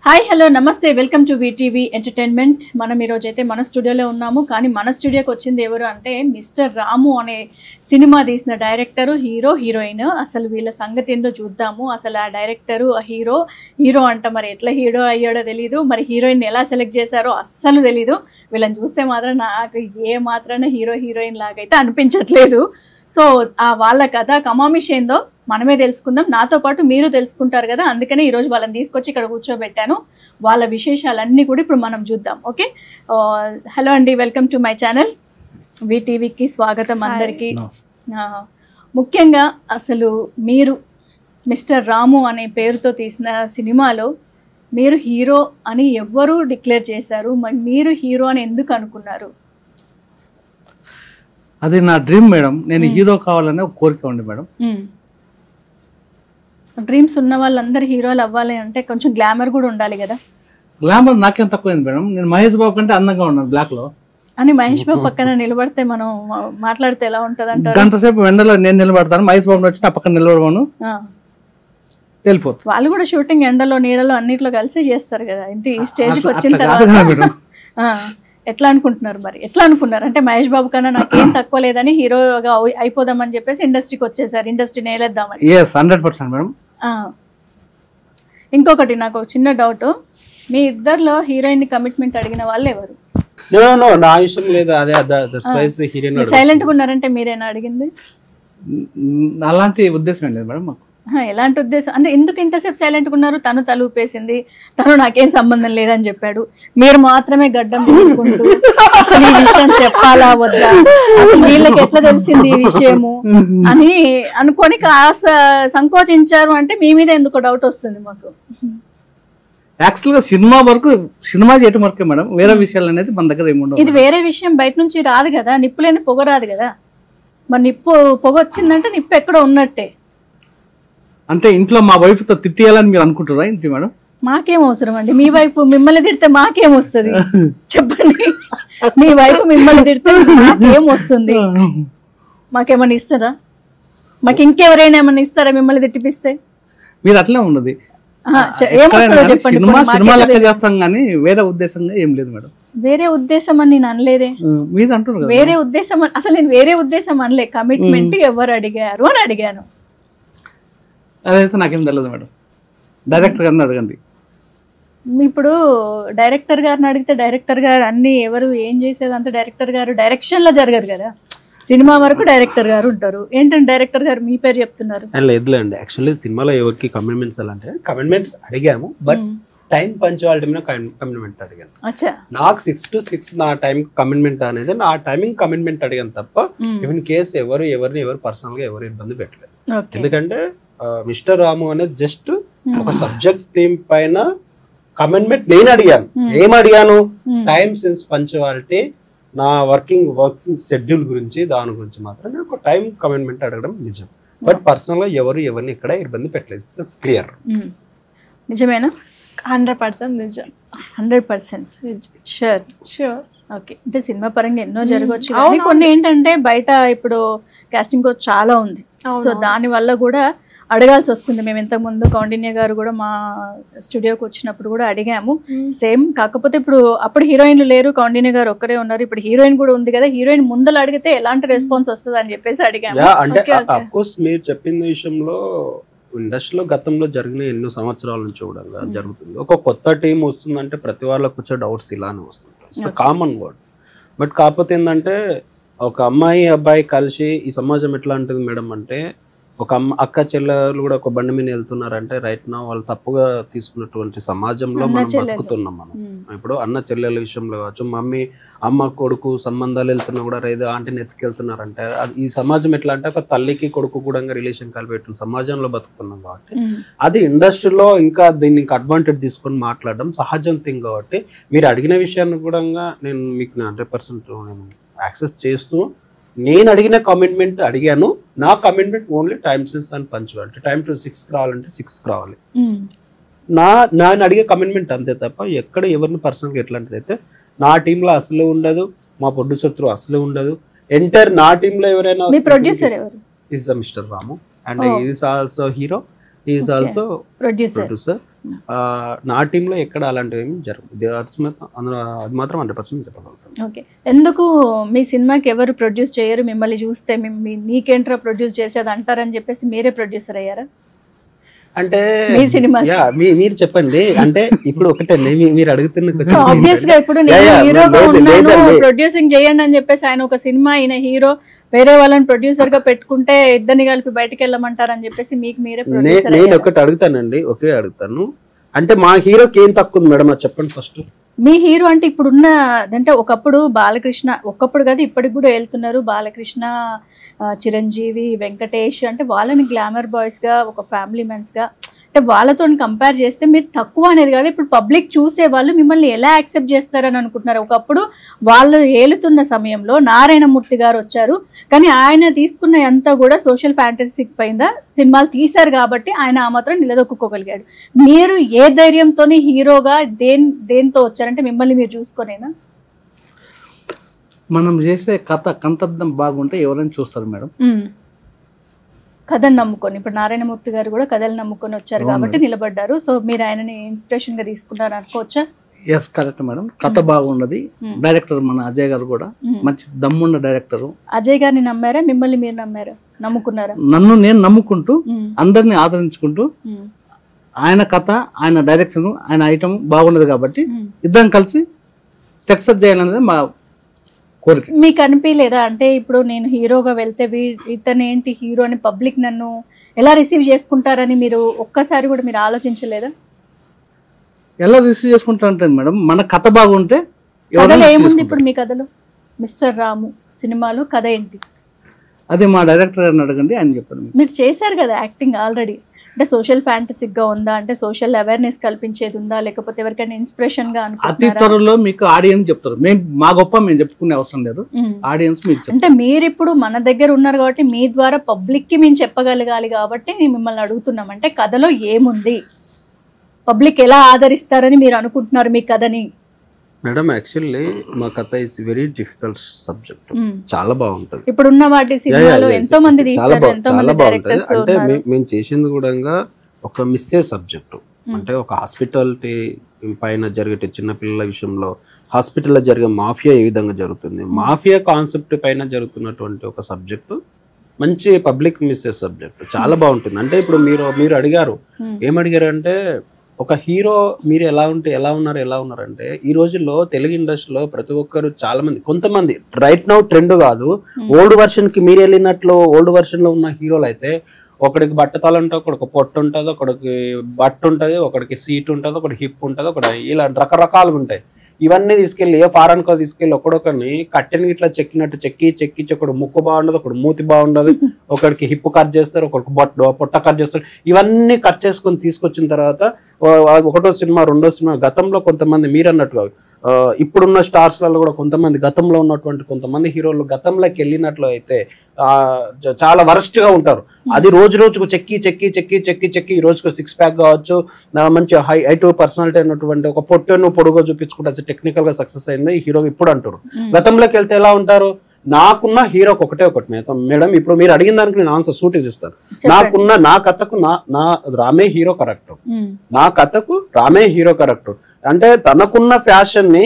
Hi hello నమస్తే welcome to VTV entertainment. మనం ఈరోజు అయితే మన స్టూడియోలో ఉన్నాము. కానీ మన స్టూడియోకి వచ్చింది ఎవరు అంటే మిస్టర్ రాము అనే సినిమా తీసిన డైరెక్టరు, హీరోయిన్. అసలు వీళ్ళ సంగతి ఏంటో చూద్దాము. అసలు ఆ డైరెక్టరు, ఆ హీరో అంట మరి ఎట్లా హీరో అయ్యాడో తెలీదు, మరి హీరోయిన్ ఎలా సెలెక్ట్ చేశారో అస్సలు తెలీదు. వీళ్ళని చూస్తే మాత్రం నాకు ఏ మాత్రాన హీరోయిన్ లాగైతే అనిపించట్లేదు. సో వాళ్ళ కథ కమామిష్ ఏందో మనమే తెలుసుకుందాం. నాతో పాటు మీరు తెలుసుకుంటారు కదా, అందుకనే ఈరోజు వాళ్ళని తీసుకొచ్చి ఇక్కడ కూర్చోబెట్టాను. వాళ్ళ విశేషాలన్నీ కూడా ఇప్పుడు మనం చూద్దాం. ఓకే, హలో అండి, వెల్కమ్ టు మై ఛానల్. వీటీవీకి స్వాగతం అందరికీ. ముఖ్యంగా అసలు మీరు మిస్టర్ రాము అనే పేరుతో తీసిన సినిమాలో మీరు హీరో అని ఎవ్వరూ డిక్లేర్ చేశారు, మరి మీరు హీరో అని ఎందుకు అనుకున్నారు? అది నా డ్రీమ్ మేడం. నేను హీరో కావాలనే ఒక కోరిక ఉంది మేడం. డ్రీమ్స్ ఉన్న వాళ్ళందరూ హీరోలు అవ్వాలి అంటే కొంచెం గ్లామర్ కూడా ఉండాలి కదా. గ్లామర్ నాకేం తక్కువైంది మేడం. నేను మహేష్ బాబు కంటే అందంగా ఉన్నాను బ్లాక్ లో అని. మహేష్ బాబు పక్కన నిలబడితే మనం మాట్లాడితే ఎలా ఉంటది అంటారు? గంట సేపు ఎండలో నేను నిలబడతాను, మహేష్ బాబు వచ్చి నా పక్కన నిలబడను, వెళ్ళిపోతుంది. వాళ్ళు కూడా షూటింగ్ ఎండలో నీడలో అన్నిట్లో కలిసి చేస్తారు కదా. ఇంటి ఈ స్టేజ్కి వచ్చిన తర్వాత ఎట్లా అనుకుంటున్నారు మరి? ఎట్లా అనుకున్నారు అంటే మహేష్ బాబు కన్నా నాకేం తక్కువ లేదని హీరోగా అయిపోదామని చెప్పేసి ఇండస్ట్రీకి వచ్చేసారు, ఇండస్ట్రీ నేలేద్దామని. 100% మేడం. ఇంకొకటి నాకు ఒక చిన్న డౌట్, మీ ఇద్దరిలో హీరోయిన్ కమిట్మెంట్ అడిగిన వాళ్ళు ఎవరు? నా విషయం లేదు, అదే సైలెంట్ గా ఉన్నారంటే మీరేనా అడిగింది? అలాంటి ఉద్దేశం లేదు మేడం మాకు. ఎలాంటి ఉద్దేశం అంటే ఎందుకు ఇంతసేపు సైలెంట్ గా ఉన్నారు? తను తలూపేసింది, తను నాకేం సంబంధం లేదని చెప్పాడు, మీరు మాత్రమే గడ్డం పెట్టుకుంటూ అసలు ఈ విషయం చెప్పాలా వద్దా, అసలు వీళ్ళకి ఎట్లా తెలిసింది ఈ విషయము అని అనుకొని కాస్త సంకోచించారు అంటే మీ మీద ఎందుకు డౌట్ వస్తుంది మాకు. యాక్చువల్ గా సినిమా చేయటం వరకే మేడం, వేరే విషయాలు అనేది మన దగ్గర ఏముండవు. ఇది వేరే విషయం, బయట నుంచి రాదు కదా, నిప్పు లేని పొగ రాదు కదా. మరి పొగ వచ్చిందంటే నిప్పు ఎక్కడో ఉన్నట్టే. అంటే ఇంట్లో మా వైఫ్ తో తిట్టేయాలని మీరు అనుకుంటారా ఇంటి మేడం? మాకేం అవసరం అండి, మీ వైపు మిమ్మల్ని తిడితే మాకేం వస్తుంది చెప్పండి. మీ వైపు మిమ్మల్ని తిడితే మాకేం వస్తుంది? మాకేమన్నా ఇస్తారా? మాకు ఇంకెవరైనా ఏమన్నా ఇస్తారా మిమ్మల్ని తిట్టిపిస్తే? మీరు అట్లే ఉన్నది. సినిమా లెక్క చేస్తాం కానీ వేరే ఉద్దేశంగా ఏం లేదు మేడం. వేరే ఉద్దేశం అని నేను అనలేదే. మీరు అంటారు వేరే ఉద్దేశం, అసలు నేను వేరే ఉద్దేశం అనలే. కమిట్మెంట్ ఎవరు అడిగారు అని అడిగాను. అదైతే నాకేం తెలియదు మేడం, డైరెక్టర్ గారిని అడగండి. ఇప్పుడు డైరెక్టర్ గారిని అడిగితే డైరెక్టర్ గారు అన్ని ఎవరు ఏం చేసేదంతా డైరెక్టర్ గారు డైరెక్షన్ లో జరగదు కదా. సినిమా వరకు డైరెక్టర్ గారు ఉంటారు. ఏంటంటే డైరెక్టర్ గారు మీ పేరు చెప్తున్నారు? లేదులేండి, యాక్చువల్లీ సినిమాలో ఎవరికి కమిట్మెంట్స్ ఎలా అంటే కమిట్మెంట్స్ అడిగాము, బట్ టైం పంచువాలిటీ మీద కమిట్మెంట్ అడిగాను. నాకు 6 to 6 నా టైం కమిట్మెంట్ అనేది నా టైమింగ్ కమిట్మెంట్ అడిగాను తప్ప ఈవెన్ కేసు ఎవరు పర్సనల్ గా ఎవరు ఇబ్బంది పెట్టలేదు. ఎందుకంటే మిస్టర్ రాము అనేది జస్ట్ ఒక సబ్జెక్ట్ థీమ్ పైన కమిట్మెంట్ నేను అడిగాను. ఏం అడిగాను? టైం సెన్స్ పంచువాలిటీ, నా వర్క్స్ షెడ్యూల్ గురించి, దాని గురించి మాత్రం నేను ఒక టైం కమిట్మెంట్ అడగడం నిజం. బట్ పర్సనల్ గా ఎవరిని ఇక్కడ ఇబ్బంది పెట్టలేదు. క్లియర్. నిజమేనా? 100% నిజం. 100% షూర్. ఓకే, అంటే సినిమా పరంగా ఎన్నో జరగవచ్చు, కొన్ని ఏంటంటే బయట ఇప్పుడు కాస్టింగ్ కోచ్ చాలా ఉంది. సో దాని వల్ల కూడా అడగాల్సి వస్తుంది. మేము ఇంతకుముందు కౌండిన్య గారు కూడా మా స్టూడియోకి వచ్చినప్పుడు కూడా అడిగాము సేమ్. కాకపోతే ఇప్పుడు అప్పుడు హీరోయిన్లు లేరు, కౌండిన్య గారు ఒక్కరే ఉన్నారు. ఇప్పుడు హీరోయిన్ కూడా ఉంది కదా, హీరోయిన్ ముందలు అడిగితే ఎలాంటి రెస్పాన్స్ వస్తుంది అని చెప్పేసి అడిగాము. అంటే అఫ్ కోర్స్ మీరు చెప్పిన విషయంలో ఇండస్ట్రీలో గతంలో జరిగిన ఎన్నో సంవత్సరాల నుంచి కూడా జరుగుతుంది. ఒక కొత్త టీం వస్తుందంటే ప్రతి వాళ్ళకి వచ్చే డౌట్స్ ఇలానే వస్తుంది. It's common word. బట్ కాకపోతే ఏంటంటే ఒక అమ్మాయి అబ్బాయి కలిసి ఈ సమాజం ఎట్లా ఉంటుంది మేడం అంటే, ఒక అక్క చెల్లెలు కూడా ఒక బండి మీద వెళ్తున్నారంటే రైట్ నా వాళ్ళు తప్పుగా తీసుకున్నటువంటి సమాజంలో మనం బతుకుతున్నాం. మనం ఇప్పుడు అన్న చెల్లెల విషయంలో కావచ్చు, అమ్మ కొడుకు సంబంధాలు వెళ్తున్నా కూడా రైతు ఆంటీని ఎత్తుకెళ్తున్నారంటే అది ఈ సమాజం ఎట్లా అంటే ఒక తల్లికి కొడుకు కూడా రిలేషన్ కలిపెట్టిన సమాజంలో బతుకుతున్నాం కాబట్టి అది ఇండస్ట్రీలో ఇంకా దీన్ని ఇంకా అడ్వాంటేజ్ తీసుకొని మాట్లాడడం సహజం థింగ్. కాబట్టి మీరు అడిగిన విషయాన్ని కూడా నేను మీకు 100% నేను యాక్సెస్ చేస్తూ నేను అడిగిన కమిట్మెంట్ అడిగాను. నా commitment only time sense and punctuality. Time to 6 రావాలంటే 6 రావాలి. నేను అడిగే కమిట్మెంట్ అంతే తప్ప ఎక్కడ ఎవరిని పర్సనల్గా ఎట్లాంటిది అయితే నా టీంలో అసలు ఉండదు, మా ప్రొడ్యూసర్ అసలు ఉండదు. ఎంటైర్ నా టీంలో ఎవరైనా mister Ramu and is also hero is also producer. Producer. నా టీంలో ఎక్కడ అలాంటివి ఏమి జరుగుతుంది, అది మాత్రం 100% చెప్పగలుగుతాను. ఓకే, ఎందుకు మీ సినిమాకి ఎవరు ప్రొడ్యూస్ చేయరు? మిమ్మల్ని చూస్తే నీకేంట్రా ప్రొడ్యూస్ చేసేది అంటారని చెప్పేసి మీరే ప్రొడ్యూసర్ అయ్యారా అంటే? మీ సినిమా మీరు చెప్పండి. అంటే ఇప్పుడు ఒకటే మీరు అడుగుతున్న ఆబ్వియస్ గా ఇప్పుడు నేను హీరోగా ఉన్నాను, ప్రొడ్యూసింగ్ చేయండి అని చెప్పేసి ఆయన ఒక సినిమా ఆయన హీరో వేరే వాళ్ళని ప్రొడ్యూసర్ గా పెట్టుకుంటే ఇద్దరిని కలిపి బయటకు వెళ్ళమంటారని చెప్పేసి మీకు మీరే ప్రొడ్యూసర్. నేను ఒకటి అడుగుతానండి, ఒకే అడుగుతాను. అంటే మా హీరోకి ఏం తక్కువ ఉంది మేడం, అది చెప్పండి ఫస్ట్. మీ హీరో అంటే ఇప్పుడున్న అంటే ఒకప్పుడు బాలకృష్ణ, ఒకప్పుడు కాదు ఇప్పటికి కూడా వెళ్తున్నారు బాలకృష్ణ, చిరంజీవి, వెంకటేష్, అంటే వాళ్ళని గ్లామర్ బాయ్స్ గా ఒక ఫ్యామిలీ మెన్స్ గా అంటే వాళ్ళతో కంపేర్ చేస్తే మీరు తక్కువ అనేది కాదు. ఇప్పుడు పబ్లిక్ చూసే వాళ్ళు మిమ్మల్ని ఎలా యాక్సెప్ట్ చేస్తారని అనుకుంటున్నారు? ఒకప్పుడు వాళ్ళు ఏలుతున్న సమయంలో నారాయణమూర్తి గారు వచ్చారు, కానీ ఆయన తీసుకున్న అంతా కూడా సోషల్ ఫ్యాంటసీ పైన సినిమాలు తీశారు కాబట్టి ఆయన ఆ మాత్రం నిలదొక్కుకోగలిగాడు. మీరు ఏ ధైర్యంతో హీరోగా దేంతో వచ్చారంటే మిమ్మల్ని మీరు చూసుకొనేనా? మనం చేసే కంఠర్థం బాగుంటే ఎవరైనా చూస్తారు మేడం. కథను నమ్ముకొని, ఇప్పుడు నారాయణమూర్తి గారు కూడా కథలు నమ్ముకొని వచ్చారు కాబట్టి నిలబడ్డారు. సో మీరు ఆయనని ఇన్స్పిరేషన్ గా తీసుకున్నారు అనుకోవచ్చా? Yes, correct madam. కథ బాగున్నది. డైరెక్టర్ మన అజయ్ గారు కూడా మంచి దమ్మున్న డైరెక్టర్. అజయ్ గారిని నమ్మారా? మిమ్మల్ని మీరు నమ్మారా? నమ్ముకున్నారా? నన్ను నేను నమ్ముకుంటూ అందరినీ ఆదరించుకుంటూ ఆయన కథ, ఆయన డైరెక్షన్, ఆయన ఐటమ్ బాగున్నది కాబట్టి ఇద్దరం కలిసి సక్సెస్ చేయాలనేది మా కోరిక. మీకు అనిపించలేదా అంటే ఇప్పుడు నేను హీరోగా వెళ్తే ఇతను ఏంటి హీరో అని పబ్లిక్ నన్ను ఎలా రిసీవ్ చేసుకుంటారని మీరు ఒక్కసారి కూడా మీరు ఆలోచించలేదా? ఎలా రిసీవ్ చేసుకుంటారంటే మేడం, మన కథ బాగుంటే కథలో ఏముంది? ఇప్పుడు మీ కథలో మిస్టర్ రాము సినిమాలో కథ ఏంటి? అదే మా డైరెక్టర్ గారిని అడగండి, ఆయన చెప్తారు. మీరు చేశారు కదా యాక్టింగ్ ఆల్రెడీ, అంటే సోషల్ ఫ్యాంటసిక్గా ఉందా, అంటే సోషల్ అవేర్నెస్ కల్పించేది ఉందా, లేకపోతే ఎవరికైనా ఇన్స్పిరేషన్ గా అతి త్వరలో మీకు ఆడియన్స్ చెప్తారు. మా గొప్ప మేము చెప్పుకునే అవసరం లేదు, ఆడియన్స్ మీకు. అంటే మీరు ఇప్పుడు మన దగ్గర ఉన్నారు కాబట్టి మీ ద్వారా పబ్లిక్ కి మేము చెప్పగలగాలి కాబట్టి మేము మిమ్మల్ని అడుగుతున్నాం. అంటే కథలో ఏముంది, పబ్లిక్ ఎలా ఆదరిస్తారని మీరు అనుకుంటున్నారు మీ కథని? మేడం యాక్చువల్లీ మా కథ ఇస్ వెరీ డిఫికల్ట్ సబ్జెక్ట్, చాలా బాగుంటది. ఇప్పుడున్న వాటి సినిమాలో ఎంతో మంది తీశారు, ఎంతో మంది డైరెక్టర్స్. అంటే మేము చేసింది కూడా ఒక మిస్సే సబ్జెక్టు. అంటే ఒక హాస్పిటాలిటీ పైన జరిగే చిన్న పిల్లల విషయంలో హాస్పిటల్లో జరిగే మాఫియా ఏ విధంగా జరుగుతుంది, మాఫియా కాన్సెప్ట్ పైన జరుగుతున్నటువంటి ఒక సబ్జెక్టు, మంచి పబ్లిక్ మిస్సే సబ్జెక్ట్, చాలా బాగుంటుంది. అంటే ఇప్పుడు మీరు అడిగారు, ఏమడిగారు అంటే ఒక హీరో మీరు ఎలా ఉన్నారంటే ఈ రోజుల్లో తెలుగు ఇండస్ట్రీలో ప్రతి ఒక్కరు చాలా మంది, కొంతమంది రైట్ నౌ ట్రెండ్ కాదు, ఓల్డ్ వర్షన్ కి మీరు వెళ్ళినట్లు ఓల్డ్ వర్షన్ లో ఉన్న హీరోలు అయితే ఒకడికి బట్టతలు ఉంటుంది, ఒకడికి పొట్టు ఉంటుంది, ఒకడికి బట్ట ఉంటుంది, ఒకడికి సీట్ ఉంటుంది, ఒకటి హిప్ ఉంటుంది, ఒకటి ఇలా రకరకాలుగా ఉంటాయి. ఇవన్నీ తీసుకెళ్ళి ఫారెన్ కో తీసుకెళ్ళి ఒకడొకరిని కట్టెని ఇట్లా చెక్కినట్టు చెక్కి ఒకడు ముక్కు బాగుండదు, ఒకడు మూతి బాగుండదు, ఒకడికి హిప్ కట్ చేస్తారు, ఒకడికి పొట్ట కట్ చేస్తారు. ఇవన్నీ కట్ చేసుకొని తీసుకొచ్చిన తర్వాత ఒకటో సినిమా, రెండో సినిమా, గతంలో కొంతమంది మీరు అన్నట్టుగా ఇప్పుడున్న స్టార్స్లలో కూడా కొంతమంది గతంలో ఉన్నటువంటి కొంతమంది హీరోలు గతంలోకి వెళ్ళినట్లు అయితే చాలా వరస్ట్ గా ఉంటారు. అది రోజు రోజుకు చెక్కి ఈ రోజుకు 6 ప్యాక్ కావచ్చు, మంచి హైట్ పర్సనాలిటీ అయినటువంటి ఒక పొట్టను పొడుగు చూపించుకుంటే టెక్నికల్ గా సక్సెస్ అయింది ఈ హీరో ఇప్పుడు అంటారు. గతంలోకి వెళ్తే ఎలా ఉంటారు? నాకున్న హీరోకి ఒకటే మేడం, ఇప్పుడు మీరు అడిగిన దానికి నేను ఆన్సర్ సూటిగా చూస్తాను. నా కథకు నా రామే హీరో కరెక్ట్, నా కథకు రామే హీరో కరెక్ట్. అంటే తనకున్న ఫ్యాషన్ ని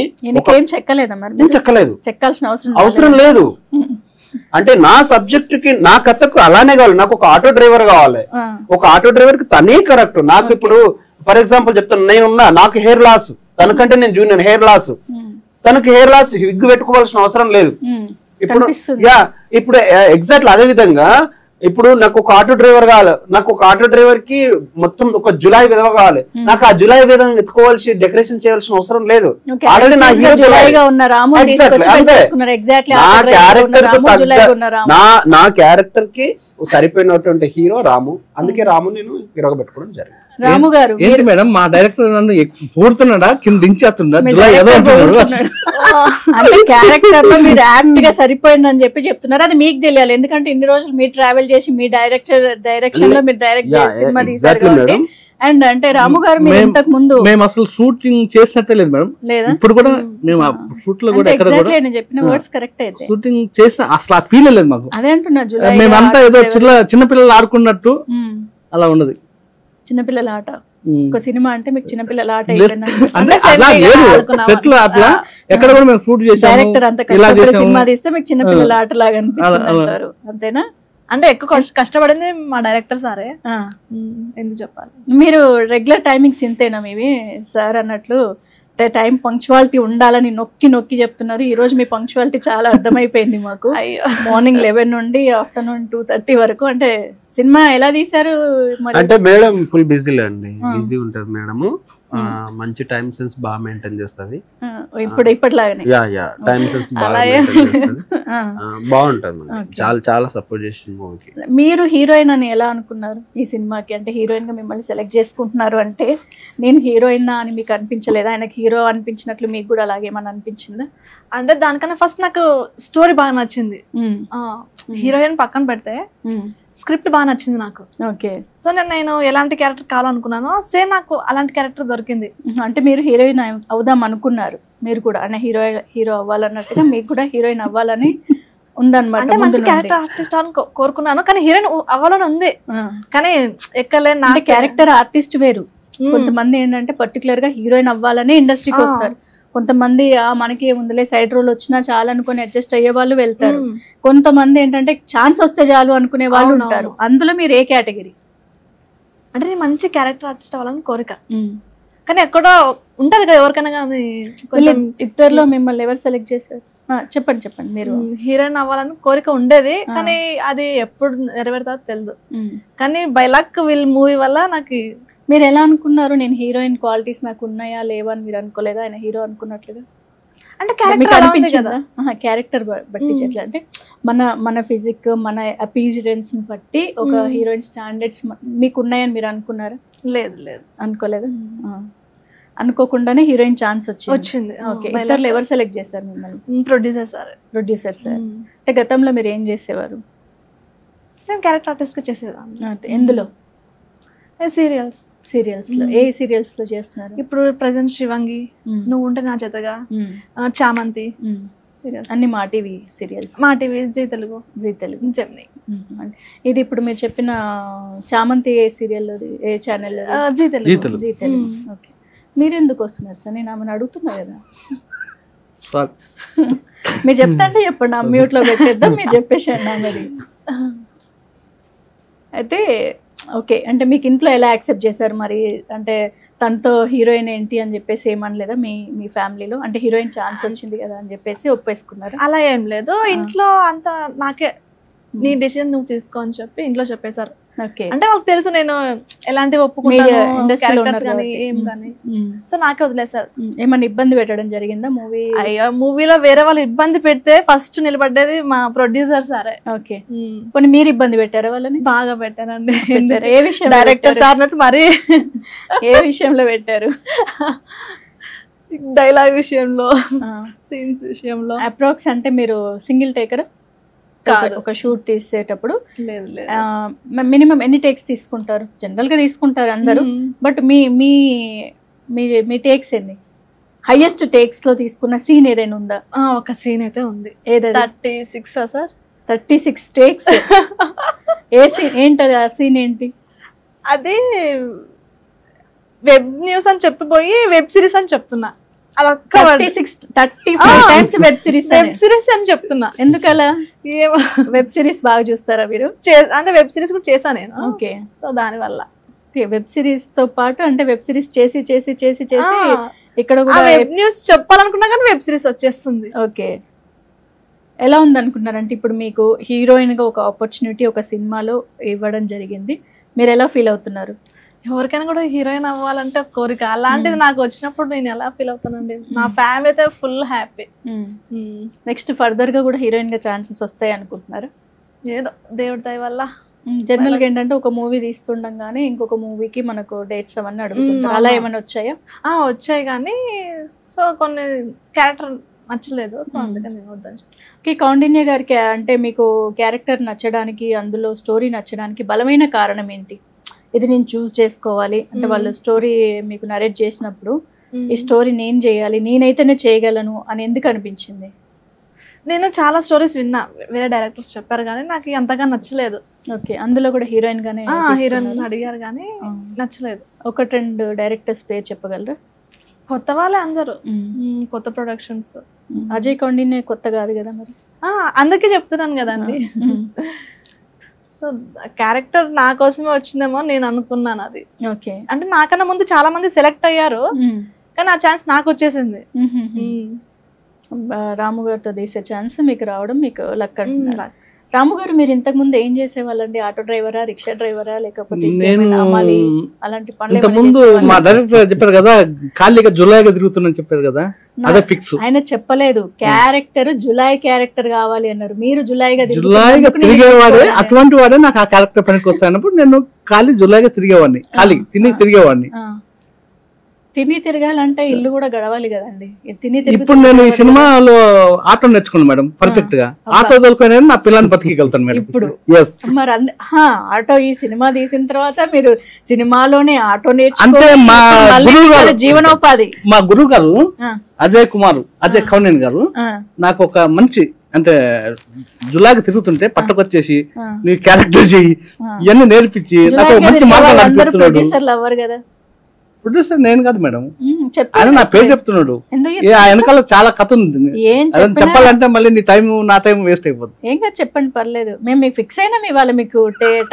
చెక్కలేదు, అవసరం లేదు. అంటే నా సబ్జెక్ట్ కి నా కథకు అలానే కావాలి. నాకు ఒక ఆటో డ్రైవర్ కావాలి, ఒక ఆటో డ్రైవర్ కి తనే కరెక్ట్. నాకు ఇప్పుడు ఫర్ ఎగ్జాంపుల్ చెప్తాను, నేనున్నా నాకు హెయిర్ లాస్, తనకంటే నేను జూనియర్, హెయిర్ లాస్, తనకి హెయిర్ లాస్ విగ్ పెట్టుకోవాల్సిన అవసరం లేదు. ఇప్పుడు ఎగ్జాక్ట్లీ అదే విధంగా ఇప్పుడు నాకు ఒక ఆటో డ్రైవర్ కావాలి, నాకు ఒక ఆటో డ్రైవర్ కి మొత్తం ఒక జులాయి విధవ కావాలి, నాకు ఆ జులాయి విధవ ఎత్తుకోవాల్సి డెకరేషన్ చేయాల్సిన అవసరం లేదు. ఆల్రెడీ నా హీరో నా క్యారెక్టర్ కి సరిపోయినటువంటి హీరో రాము, అందుకే రాము నేను హీరోగా పెట్టుకోవడం జరిగింది. రాము గారు ఏంటి మేడం, మా డైరెక్టర్ నన్ను పూడుతున్నాడా, కింద దించేస్తున్నా, అంటే క్యారెక్టర్ లో మీరు యాక్ట్ గా సరిపోయిందని చెప్తున్నారు. అది మీకు తెలియాలి, ఎందుకంటే ఇన్ని రోజులు మీరు ట్రావెల్ చేసి మీ డైరెక్షన్ లో మీరు డైరెక్ట్ చేసి సినిమా తీశారు కాబట్టి. అండ్ అంటే రాము గారు మీరు ఇంతకు ముందు మేము అసలు షూటింగ్ చేసినట్టే లేదు మేడం, ఇప్పుడు కూడా మేము షూట్ లో కూడా ఎక్కడ కూడా నేను చెప్పిన వర్డ్స్ కరెక్ట్ అయితే షూటింగ్ చేసిన అసలు ఆ ఫీల్ లేదు మాకు. అదే అంటున్నా, మేమంతా ఏదో చిన్న పిల్లలు ఆడుకున్నట్టు అలా ఉన్నది. చిన్నపిల్లల ఆట ఒక సినిమా అంటే మీకు చిన్నపిల్లల ఆట అంటే అట్లా లేదు సెట్ లో అట్లా ఎక్కడ కూడా మేము షూట్ చేసాము డైరెక్టర్ అంత కష్టపడి సినిమా తీస్తే మీకు చిన్నపిల్లల ఆట లాగా అనిపించింది అంటారు అంతేనా? అంటే ఎక్కువ కష్టపడింది మా డైరెక్టర్ సారే, ఎందుకు చెప్పాలి. మీరు రెగ్యులర్ టైమింగ్స్ ఇంతేనా మీవి సార్ అన్నట్లు టైం పంక్చువాలిటీ ఉండాలని నొక్కి నొక్కి చెప్తున్నారు. ఈ రోజు మీ పంక్చువాలిటీ చాలా అర్థమైపోయింది మాకు. మార్నింగ్ 11 నుండి ఆఫ్టర్నూన్ 2:30 వరకు. అంటే సినిమా ఎలా తీశారు? అంటే మేడం ఫుల్ బిజీలే అండి, బిజీ ఉంటది మేడము. మంచి టైం సెన్స్ బాగా మెయింటైన్ చేస్తుంది ఇప్పటిలాగానే. టైం సెన్స్ బాగా బాగుంటది, చాలా చాలా సపోర్ట్ చేసింది మూవీకి. మీరు హీరోయిన్ అని ఎలా అనుకున్నారు ఈ సినిమాకి? అంటే హీరోయిన్ గా మిమ్మల్ని సెలెక్ట్ చేసుకుంటున్నారు అంటే నేను హీరోయిన్ అని మీకు అనిపించలేదా? ఆయనకి హీరో అనిపించినట్లు మీకు కూడా అలాగేమని అనిపించిందా? అంటే దానికన్నా ఫస్ట్ నాకు స్టోరీ బాగా నచ్చింది. హీరోయిన్ పక్కన పెడితే స్క్రిప్ట్ బాగా నచ్చింది నాకు. ఓకే. సో నేను ఎలాంటి క్యారెక్టర్ కావాలనుకున్నానో సేమ్ నాకు అలాంటి క్యారెక్టర్ దొరికింది. అంటే మీరు హీరోయిన్ అవుదాం అనుకున్నారు మీరు కూడా, అంటే హీరో అవ్వాలన్నట్టుగా మీకు కూడా హీరోయిన్ అవ్వాలని ఉందన్నమాట. అంటే మంచి క్యారెక్టర్ ఆర్టిస్ట్ అని కోరుకున్నాను, కానీ హీరోయిన్ అవ్వాలని ఉంది, కానీ ఎక్కలేని నా క్యారెక్టర్ ఆర్టిస్ట్ వేరు. కొంతమంది ఏంటంటే పర్టికులర్ గా హీరోయిన్ అవ్వాలని ఇండస్ట్రీకి వస్తారు. కొంతమంది మనకి ఏముందిలే సైడ్ రోల్ వచ్చినా చాలు అనుకుని అడ్జస్ట్ అయ్యే వాళ్ళు వెళ్తారు. కొంతమంది ఏంటంటే ఛాన్స్ వస్తే చాలు అనుకునే వాళ్ళు ఉంటారు. అందులో మీరు ఏ కేటగిరీ? అంటే నేను మంచి క్యారెక్టర్ ఆర్టిస్ట్ అవ్వాలని కోరిక, కానీ ఎక్కడో ఉంటది కదా ఎవరికైనా. కానీ కొంచెం ఇద్దరులో మిమ్మల్ని ఎవరు సెలెక్ట్ చేశారు? చెప్పండి. మీరు హీరోయిన్ అవ్వాలని కోరిక ఉండేది, కానీ అది ఎప్పుడు నెరవేరుతుందో తెలియదు. కానీ బై లక్ వీల్ మూవీ వల్ల నాకు. మీరు ఎలా అనుకున్నారు? నేను హీరోయిన్ క్వాలిటీస్ నాకు ఉన్నాయా లేవా అని మీరు అనుకోలేదా? ఆయన హీరో అనుకున్నట్లుగా అంటే క్యారెక్టర్ బట్టి ఎట్లా అంటే మన ఫిజిక్ మన అపీరెన్స్ ని బట్టి ఒక హీరోయిన్ స్టాండర్డ్స్ మీకు ఉన్నాయని మీరు అనుకున్నారా? లేదు అనుకోలేదు. అనుకోకుండానే హీరోయిన్ ఛాన్స్ వచ్చింది. ఓకే. ఇద్దరు ఎవరు సెలెక్ట్ చేశారు మిమ్మల్ని? Producer sir. అంటే గతంలో మీరు ఏం చేసేవారు? సేమ్ క్యారెక్టర్ ఆర్టిస్ట్ గా చేసేదాన్ని. ఎందులో? సీరియల్స్ లో. ఏ సీరియల్స్ లో చేస్తున్నారు ఇప్పుడు? ప్రెసెంట్ శివంగి, నువ్వు ఉంటే నా జతగా, చామంతి సీరియల్స్ అన్ని మా టీవీ సీరియల్స్. మా టీవీ, జీ తెలుగు, జెమిని. ఇది ఇప్పుడు మీరు చెప్పిన చామంతి ఏ సీరియల్, ఏ ఛానల్? జీ తెలుగు. ఓకే. మీరు ఎందుకు వస్తున్నారు సార్? నేను ఆమెను అడుగుతున్నా కదా. మీరు చెప్తా అంటే చెప్పండి, మ్యూట్ లో పెట్టేద్దాం, మీరు చెప్పేసాను మరి. అయితే ఓకే. అంటే మీకు ఇంట్లో ఎలా యాక్సెప్ట్ చేశారు మరి? అంటే తనతో హీరోయిన్ ఏంటి అని చెప్పేసి ఏమనలేదా మీ ఫ్యామిలీలో? అంటే హీరోయిన్ ఛాన్స్ వచ్చింది కదా అని చెప్పేసి ఒప్పేసుకున్నారు? అలా ఏం లేదు. ఇంట్లో అంతా నాకే నీ డెసిషన్ నువ్వు తీసుకో అని చెప్పి ఇంట్లో చెప్పేశారు. ఓకే. అంటే వాళ్ళకి తెలుసు నేను ఎలాంటి ఒప్పుకుంటాను ఏం కానీ. సో నాకే వదిలేసారు. ఏమన్నా ఇబ్బంది పెట్టడం జరిగిందా మూవీ? అయ్యో, మూవీలో వేరే వాళ్ళు ఇబ్బంది పెడితే ఫస్ట్ నిలబడ్డేది మా ప్రొడ్యూసర్ సారే. ఓకే. కొన్ని మీరు ఇబ్బంది పెట్టారా వాళ్ళని? బాగా పెట్టానండి. ఏ విషయం? డైరెక్టర్ సార్ మరి ఏ విషయంలో పెట్టారు? డైలాగ్ విషయంలో, సీన్స్ విషయంలో. అప్రాక్స్ అంటే మీరు సింగిల్ టేకరా? ఒక షూట్ తీసేటప్పుడు మినిమం ఎన్ని టేక్స్ తీసుకుంటారు? జనరల్ గా తీసుకుంటారు అందరూ, బట్ మీ టేక్స్ ఎన్ని? హైయెస్ట్ టేక్స్ లో తీసుకున్న సీన్ ఏదైనా ఉందా? ఒక సీన్ అయితే ఉంది. ఏదైనా 36 సార్? 36 టేక్స్. ఏ సీన్ ఏంటది? ఆ సీన్ ఏంటి? అది వెబ్ న్యూస్ అని చెప్పిపోయి వెబ్ సిరీస్ అని చెప్తున్నా. 35 టైమ్స్ వెబ్ సిరీస్ అని చెప్తున్నా. ఎందుకలా? వెబ్ సిరీస్ బాగా చూస్తారా మీరు? అంటే వెబ్ సిరీస్ కూడా చేశా నేను. ఓకే. సో దాని వల్ల వెబ్ సిరీస్ తో పాటు అంటే వెబ్ సిరీస్ చేసి ఇక్కడ కూడా వెబ్ న్యూస్ చెప్పాలనుకున్నా కానీ వెబ్ సిరీస్ వచ్చేస్తుంది. ఓకే. ఎలా ఉంది అనుకున్నారంటే ఇప్పుడు మీకు హీరోయిన్ గా ఒక ఆపర్చునిటీ ఒక సినిమాలో ఇవ్వడం జరిగింది, మీరు ఎలా ఫీల్ అవుతున్నారు? ఎవరికైనా కూడా హీరోయిన్ అవ్వాలంటే కోరిక, అలాంటిది నాకు వచ్చినప్పుడు నేను ఎలా ఫీల్ అవుతానండి. మా ఫ్యామిలీ అయితే ఫుల్ హ్యాపీ. నెక్స్ట్ ఫర్దర్ గా కూడా హీరోయిన్ గా ఛాన్సెస్ వస్తాయి అనుకుంటున్నారా? ఏదో దేవుడి దయ వల్ల. జనరల్ గా ఏంటంటే ఒక మూవీ తీస్తుండగానే ఇంకొక మూవీకి మనకు డేట్స్ అవన్నీ అడుగుతుంటారు, అలా ఏమైనా వచ్చాయా? వచ్చాయి కానీ సో కొన్ని క్యారెక్టర్ నచ్చలేదు, సో అందుకని నేను వద్దని. ఓకే. కౌండిన్య గారికి అంటే మీకు క్యారెక్టర్ నచ్చడానికి, అందులో స్టోరీ నచ్చడానికి బలమైన కారణం ఏంటి? ఇది నేను చూస్ చేసుకోవాలి అంటే వాళ్ళు స్టోరీ మీకు నరేట్ చేసినప్పుడు ఈ స్టోరీ నేను చేయాలి, నేనైతేనే చేయగలను అని ఎందుకు అనిపించింది? నేను చాలా స్టోరీస్ విన్నా, వేరే డైరెక్టర్స్ చెప్పారు కానీ నాకు అంతగా నచ్చలేదు. ఓకే, అందులో కూడా హీరోయిన్ గానే హీరోయిన్ అడిగారు కానీ నచ్చలేదు. ఒకటి రెండు డైరెక్టర్స్ పేరు చెప్పగలరా? కొత్త వాళ్ళే అందరూ, కొత్త ప్రొడక్షన్స్. అజయ్ కౌండిన్య కొత్త కాదు కదా మరి? అందుకే చెప్తున్నాను కదండి. సో క్యారెక్టర్ నా కోసమే వచ్చిందేమో నేను అనుకున్నాను అది. ఓకే, అంటే నాకన్నా ముందు చాలా మంది సెలెక్ట్ అయ్యారు కానీ ఆ ఛాన్స్ నాకు వచ్చేసింది. రాము గారితో తీసే ఛాన్స్ మీకు రావడం మీకు లక్ అంటున్నారు. రాము గారు మీరు ఇంతకు ముందు ఏం చేసేవాళ్ళండి? ఆటో డ్రైవరా, రిక్షా డ్రైవరా, లేకపోతే అలాంటి పనులు? ఇంత ముందు మా డైరెక్టర్ చెప్పారు కదా ఖాళీగా జులైగా తిరుగుతుందని చెప్పారు కదా, అదే ఫిక్స్. ఆయన చెప్పలేదు క్యారెక్టర్ జులై క్యారెక్టర్ కావాలి అన్నారు, మీరు జులైగా తిరిగేవాడే. అటువంటి వాడే నాకు ఆ క్యారెక్టర్ పనికి వస్తానప్పుడు నేను ఖాళీ జులైగా తిరిగేవాడిని, ఖాళీ తిరిగేవాడిని. తిని తిరగాలంటే ఇల్లు కూడా గడవాలి కదండి. ఇప్పుడు నేను ఈ సినిమాలో ఆటో నేర్చుకున్నాను మేడం, పర్ఫెక్ట్ గా ఆటో తోలుకొని నా పిల్లల్ని బతికిగలుగుతాను మేడం ఇప్పుడు. మరి ఆటో ఈ సినిమా తీసిన తర్వాత మీరు సినిమాలోనే ఆటో నేర్చుకుని జీవనోపాధి. మా గురువు గారు అజయ్ కౌండిన్య గారు నాకు ఒక మంచి అంటే జులాగా తిరుగుతుంటే పట్టుకొచ్చేసి నీ క్యారెక్టర్ చెయ్యి ఇవన్నీ నేర్పించి నాకు మంచి మార్గాలు అనిపిస్తున్నాడు. కదా ప్రొడ్యూసర్ నేను కాదు మేడం, ఆయన నా పేరు చెప్తున్నాడు. ఆ వెనకాల చాలా కథ ఉంది, చెప్పాలంటే మళ్ళీ నీ టైం నా టైం వేస్ట్ అయిపోతుంది. ఏం కాదు చెప్పండి, పర్లేదు. మేము మీకు ఫిక్స్ అయినాం, ఇవాళ మీకు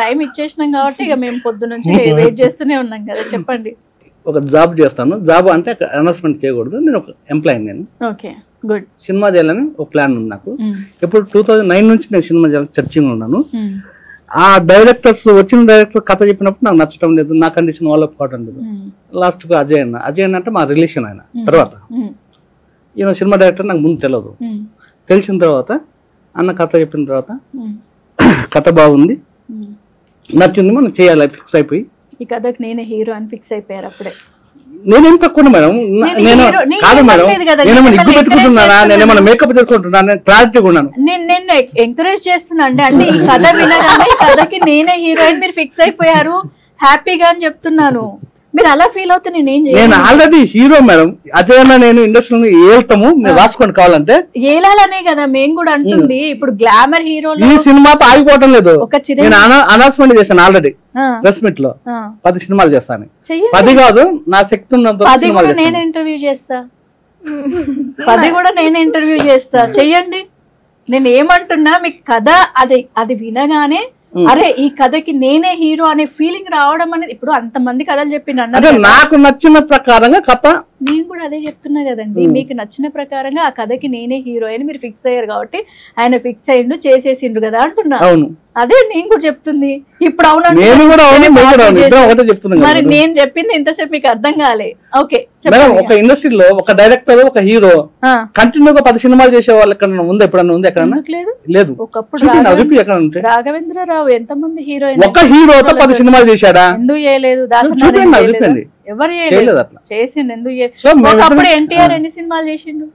టైం ఇచ్చేసినాం కాబట్టి ఇక మేము పొద్దు నుంచి వెయిట్ చేస్తూనే ఉన్నాం కదా. చెప్పండి. ఒక జాబ్ చేస్తాను, జాబ్ అంటే అనౌన్స్మెంట్ చేయకూడదు, నేను ఒక ఎంప్లాయీ. నేను ఓకే గుడ్. సినిమా చేయాలని ఒక ప్లాన్ ఉంది నాకు. ఇప్పుడు 2009 నుంచి నేను సినిమా చేయాలని చర్చింగ్ ఉన్నాను. ఆ డైరెక్టర్స్ వచ్చిన డైరెక్టర్ కథ చెప్పినప్పుడు నాకు నచ్చటం లేదు, నా కండిషన్ వాళ్ళకి కావటం లేదు. లాస్ట్ కు అజయ్ అన్న అంటే మా రిలేషన్ ఆయన. తర్వాత ఈయన సినిమా డైరెక్టర్ నాకు ముందు తెలియదు, తెలిసిన తర్వాత అన్న కథ చెప్పిన తర్వాత కథ బాగుంది, నచ్చింది, మనం చేయాలి ఫిక్స్ అయిపోయి. ఈ కథకు నేనే హీరో అని ఫిక్స్ అయిపోయారు అప్పుడే. నేనేం తక్కువ మేడం, నేను కాదు మేడం, నేనేమన్నా ఇగ్గు పెట్టుకుంటున్నానా, నేనేమన్నా మేకప్ చేసుకుంటున్నాను, క్లారిటీగా ఉన్నాను. నేను ఎంకరేజ్ చేస్తున్నా అంటే ఈ కథ వినగానే ఈ కథకి నేనే హీరోయిన్ మీరు ఫిక్స్ అయిపోయారు హ్యాపీగా అని చెప్తున్నాను. మీరు అలా ఫీల్ అవుతే నేను ఆల్రెడీ హీరో మేడం. అజయ్ అన్న నేను ఇండస్ట్రీలో ఏళ్తాము, మీరు రాసుకోండి కావాలంటే. ఏలాలనే కదా మేము కూడా అంటుంది. ఇప్పుడు గ్లామర్ హీరో ఈ సినిమాతో ఆగిపోవటం లేదు. నేను అనౌన్స్మెంట్ చేశాను ఆల్రెడీ ప్రెస్ మీట్ లో 10 సినిమాలు చేస్తాను. 10 కాదు, నా శక్తి ఉన్నంత నేను ఇంటర్వ్యూ చేస్తా, 10 కూడా నేను ఇంటర్వ్యూ చేస్తా. చెయ్యండి. నేను ఏమంటున్నా, మీకు కథ అది వినగానే అరే ఈ కథకి నేనే హీరో అనే ఫీలింగ్ రావడం అనేది. ఇప్పుడు అంతమంది కథలు చెప్పిన నాకు నచ్చిన ప్రకారంగా కథ నేను కూడా అదే చెప్తున్నా కదండి. మీకు నచ్చిన ప్రకారంగా ఆ కథకి నేనే హీరో అని మీరు ఫిక్స్ అయ్యారు కాబట్టి ఆయన ఫిక్స్ అయ్యిండు, చేసేసిండు కదా అంటున్నా. అదే నేను కూడా చెప్తుంది. ఇప్పుడు మరి నేను చెప్పింది ఇంతసేపు మీకు అర్థం కాలే. ఓకే, ఒక ఇండస్ట్రీలో ఒక డైరెక్టర్ ఒక హీరో కంటిన్యూగా 10 సినిమాలు చేసే వాళ్ళు ఎక్కడ ఉంది? ఎప్పుడన్నా ఉంది? ఎక్కడ లేదు. ఒకప్పుడు రాఘవేంద్రరావు ఎంతమంది హీరోయిన్, ఒక హీరోతో 10 సినిమాలు చేశాడా? ఎందుకు చేయలేదు? ఎవరు చేయలేదు అట్లా చేసిండు. ఎందుకు ఒకప్పుడు ఎన్టీఆర్ ఎన్ని సినిమాలు చేసిండు?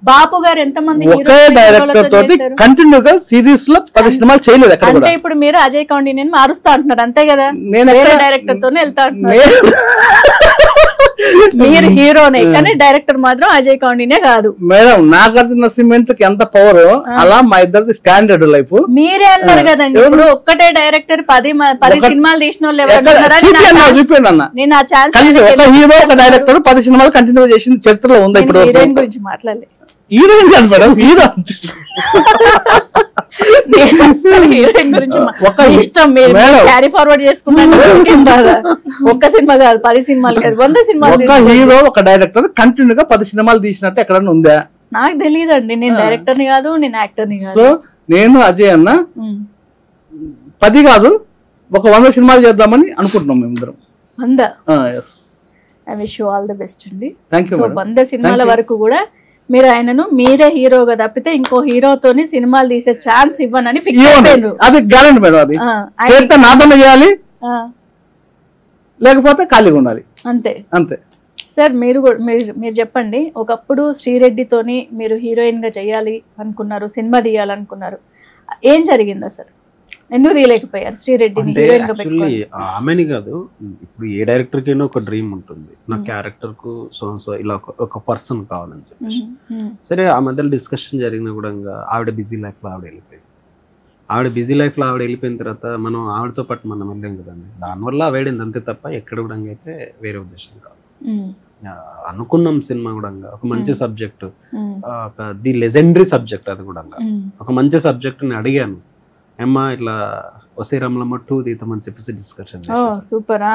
బాపు గారు ఎంతమంది కంటిన్యూగా సిరీస్ లో 10 సినిమాలు చేయలేదు. అంటే ఇప్పుడు మీరు అజయ్ కౌండిన్య మారుస్తా అంటున్నారు అంతే కదా? డైరెక్టర్ తోనే వెళ్తా అంటున్నారు. మీరు హీరోనే కానీ డైరెక్టర్ మాత్రం అజయ్ కౌండిన్య కాదు. మేడం నాగార్జున సిమెంట్ కి ఎంత పవర్ అలా మా ఇద్దరిది స్టాండర్డ్ లైఫ్. మీరే అన్నారు కదండి, ఇప్పుడు ఒక్కటే డైరెక్టర్ 10 సినిమాలు తీసిన వాళ్ళు నేను ఆ ఛాన్స్. ఒక హీరో ఒక డైరెక్టర్ 10 సినిమాలు కంటిన్యూ చేసింది చరిత్రలో ఉంది. ఇప్పుడు హీరోయిన్ గురించి మాట్లాడలేదు. హీరోయిన్ కాదు మేడం, హీరో హీరోయిన్ గురించి ఇష్టం క్యారీ ఫార్వర్డ్ చేసుకుంటాను. ఒక్క సినిమా కాదు 10 సినిమాలు కాదు 100 సినిమాలు. ఒక హీరో ఒక డైరెక్టర్ కంటిన్యూగా 10 సినిమాలు తీసినట్టు ఎక్కడన్నా ఉందా? నాకు తెలియదండి, నేను డైరెక్టర్ ని కాదు, నేను యాక్టర్ ని కాదు. సో నేను అజయ్ అన్న 10 కాదు ఒక 100 సినిమాలు చేద్దామని అనుకుంటున్నాం మేమిద్దరం. 100. I wish you all the best అండి. థాంక్యూ. 100 సినిమాల వరకు కూడా మీరు ఆయనను మీరే హీరోగా తప్పితే ఇంకో హీరోతోని సినిమాలు తీసే ఛాన్స్ ఇవ్వనని ఫిక్స్ అయిపోయారు. అది గ్యారెంటీ మేడం. అది చేస్తే నాతోనే చేయాలి, లేకపోతే ఖాళీగా ఉండాలి, అంతే అంతే. సార్ మీరు చెప్పండి, ఒకప్పుడు శ్రీరెడ్డితోని మీరు హీరోయిన్ గా చేయాలి అనుకున్నారు, సినిమా తీయాలనుకున్నారు, ఏం జరిగిందా సార్? ఎందుకు తీయలేకపోయారు శ్రీరెడ్డిని అంటే హీరోయిన్ గా యాక్చువల్లీ పెట్టుకొని? ఆమెని కాదు, ఇప్పుడు ఏ డైరెక్టర్ కైనా ఒక డ్రీమ్ ఉంటుంది, నా క్యారెక్టర్ కు సో ఇలా ఒక పర్సన్ కావాలని చెప్పేసి. సరే ఆ మధ్యలో డిస్కషన్ జరిగిన కూడా ఆవిడ బిజీ లైఫ్ లో ఆవిడ వెళ్ళిపోయింది. ఆవిడ బిజీ లైఫ్ లో ఆవిడ వెళ్ళిపోయిన తర్వాత మనం ఆవిడతో పాటు మనం వెళ్ళాం కదండి, దానివల్ల అవేడింది అంతే తప్ప ఎక్కడ కూడా అయితే వేరే ఉద్దేశం కాదు. అనుకున్నాం సినిమా కూడా ఒక మంచి సబ్జెక్ట్, ది లెజెండరీ సబ్జెక్ట్, అది కూడా ఒక మంచి సబ్జెక్ట్ నేను అడిగాను, ఏమ్మా ఇట్లా వసే రామలమ్మ 2 తీద్దామని చెప్పేసి డిస్కషన్ సూపరా.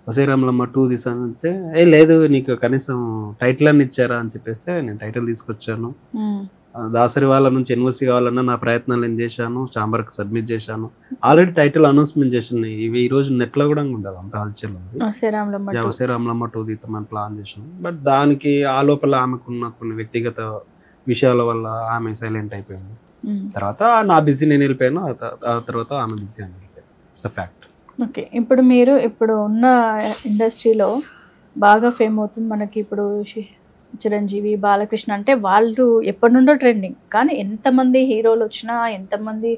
వసే రామలమ్మ 2 తీసానంటే లేదు నీకు కనీసం టైటిల్ అని ఇచ్చారా అని చెప్పేస్తే నేను టైటిల్ తీసుకొచ్చాను, దాసరి వాళ్ళ నుంచి ఎన్ఓసి కావాలన్నా నా ప్రయత్నాలు నేను చేశాను, ఛాంబర్కి సబ్మిట్ చేశాను, ఆల్రెడీ టైటిల్ అనౌన్స్మెంట్ చేసినాయి, ఇవి ఈ రోజు నెట్లో కూడా ఉండదు, అంత హల్చల్ ఉంది. వసే రామలమ్మ 2 తీద్దామని ప్లాన్ చేసాను. బట్ దానికి ఆ లోపల ఆమెకున్న కొన్ని వ్యక్తిగత విషయాల వల్ల ఆమె సైలెంట్ అయిపోయింది. తర్వాత నా బిజీ నేను వెళ్ళిపోయాను, ఆ తర్వాత ఆమె బిజీ అని వెళ్ళిపోయాను. It's a fact. ఓకే, ఇప్పుడు మీరు ఇప్పుడు ఉన్న ఇండస్ట్రీలో బాగా ఫేమ్ అవుతుంది మనకి ఇప్పుడు చిరంజీవి, బాలకృష్ణ, అంటే వాళ్ళు ఎప్పటి నుండో ట్రెండింగ్. కానీ ఎంతమంది హీరోలు వచ్చినా ఎంతమంది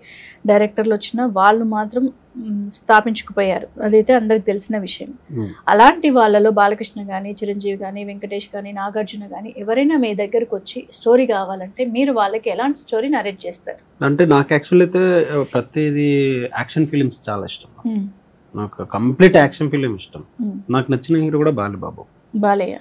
డైరెక్టర్లు వచ్చినా వాళ్ళు మాత్రం స్థాపించుకుపోయారు, అదైతే అందరికి తెలిసిన విషయం. అలాంటి వాళ్ళలో బాలకృష్ణ కానీ, చిరంజీవి కానీ, వెంకటేష్ కానీ, నాగార్జున కానీ ఎవరైనా మీ దగ్గరకు వచ్చి స్టోరీ కావాలంటే మీరు వాళ్ళకి ఎలాంటి స్టోరీ నరేట్ చేస్తారు? అంటే నాకు యాక్చువల్ అయితే ప్రతిదీ యాక్షన్ ఫిలిమ్స్ చాలా ఇష్టం, నాకు కంప్లీట్ యాక్షన్ ఫిలిం ఇష్టం. నాకు నచ్చిన హీరో కూడా బాలయ్య.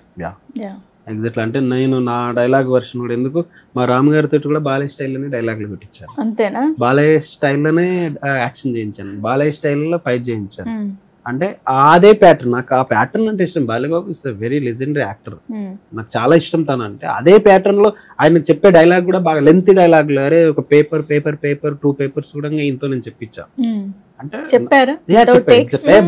ఎగ్జాక్ట్లీ, అంటే నేను నా డైలాగ్ వర్షన్ కూడా ఎందుకు మా రామ్ గారితో కూడా బాలయ్య స్టైల్లోనే డైలాగ్లు పెట్టించాను. అంతేనా? బాలయ్య స్టైల్లోనే యాక్షన్ చేయించాను, బాలయ్య స్టైల్లో ఫైట్ చేయించాను. అంటే అదే ప్యాటర్న్, నాకు ఆ ప్యాటర్న్ అంటే ఇష్టం. Balayya Babu is very legendary actor, నాకు చాలా ఇష్టం తను. అంటే అదే ప్యాటర్న్ లో ఆయన చెప్పే డైలాగ్ కూడా బాగా లెంత్ డైలాగ్లు, అరే ఒక పేపర్ 2 పేపర్స్ కూడా ఇంతో నేను చెప్పించా. అంటే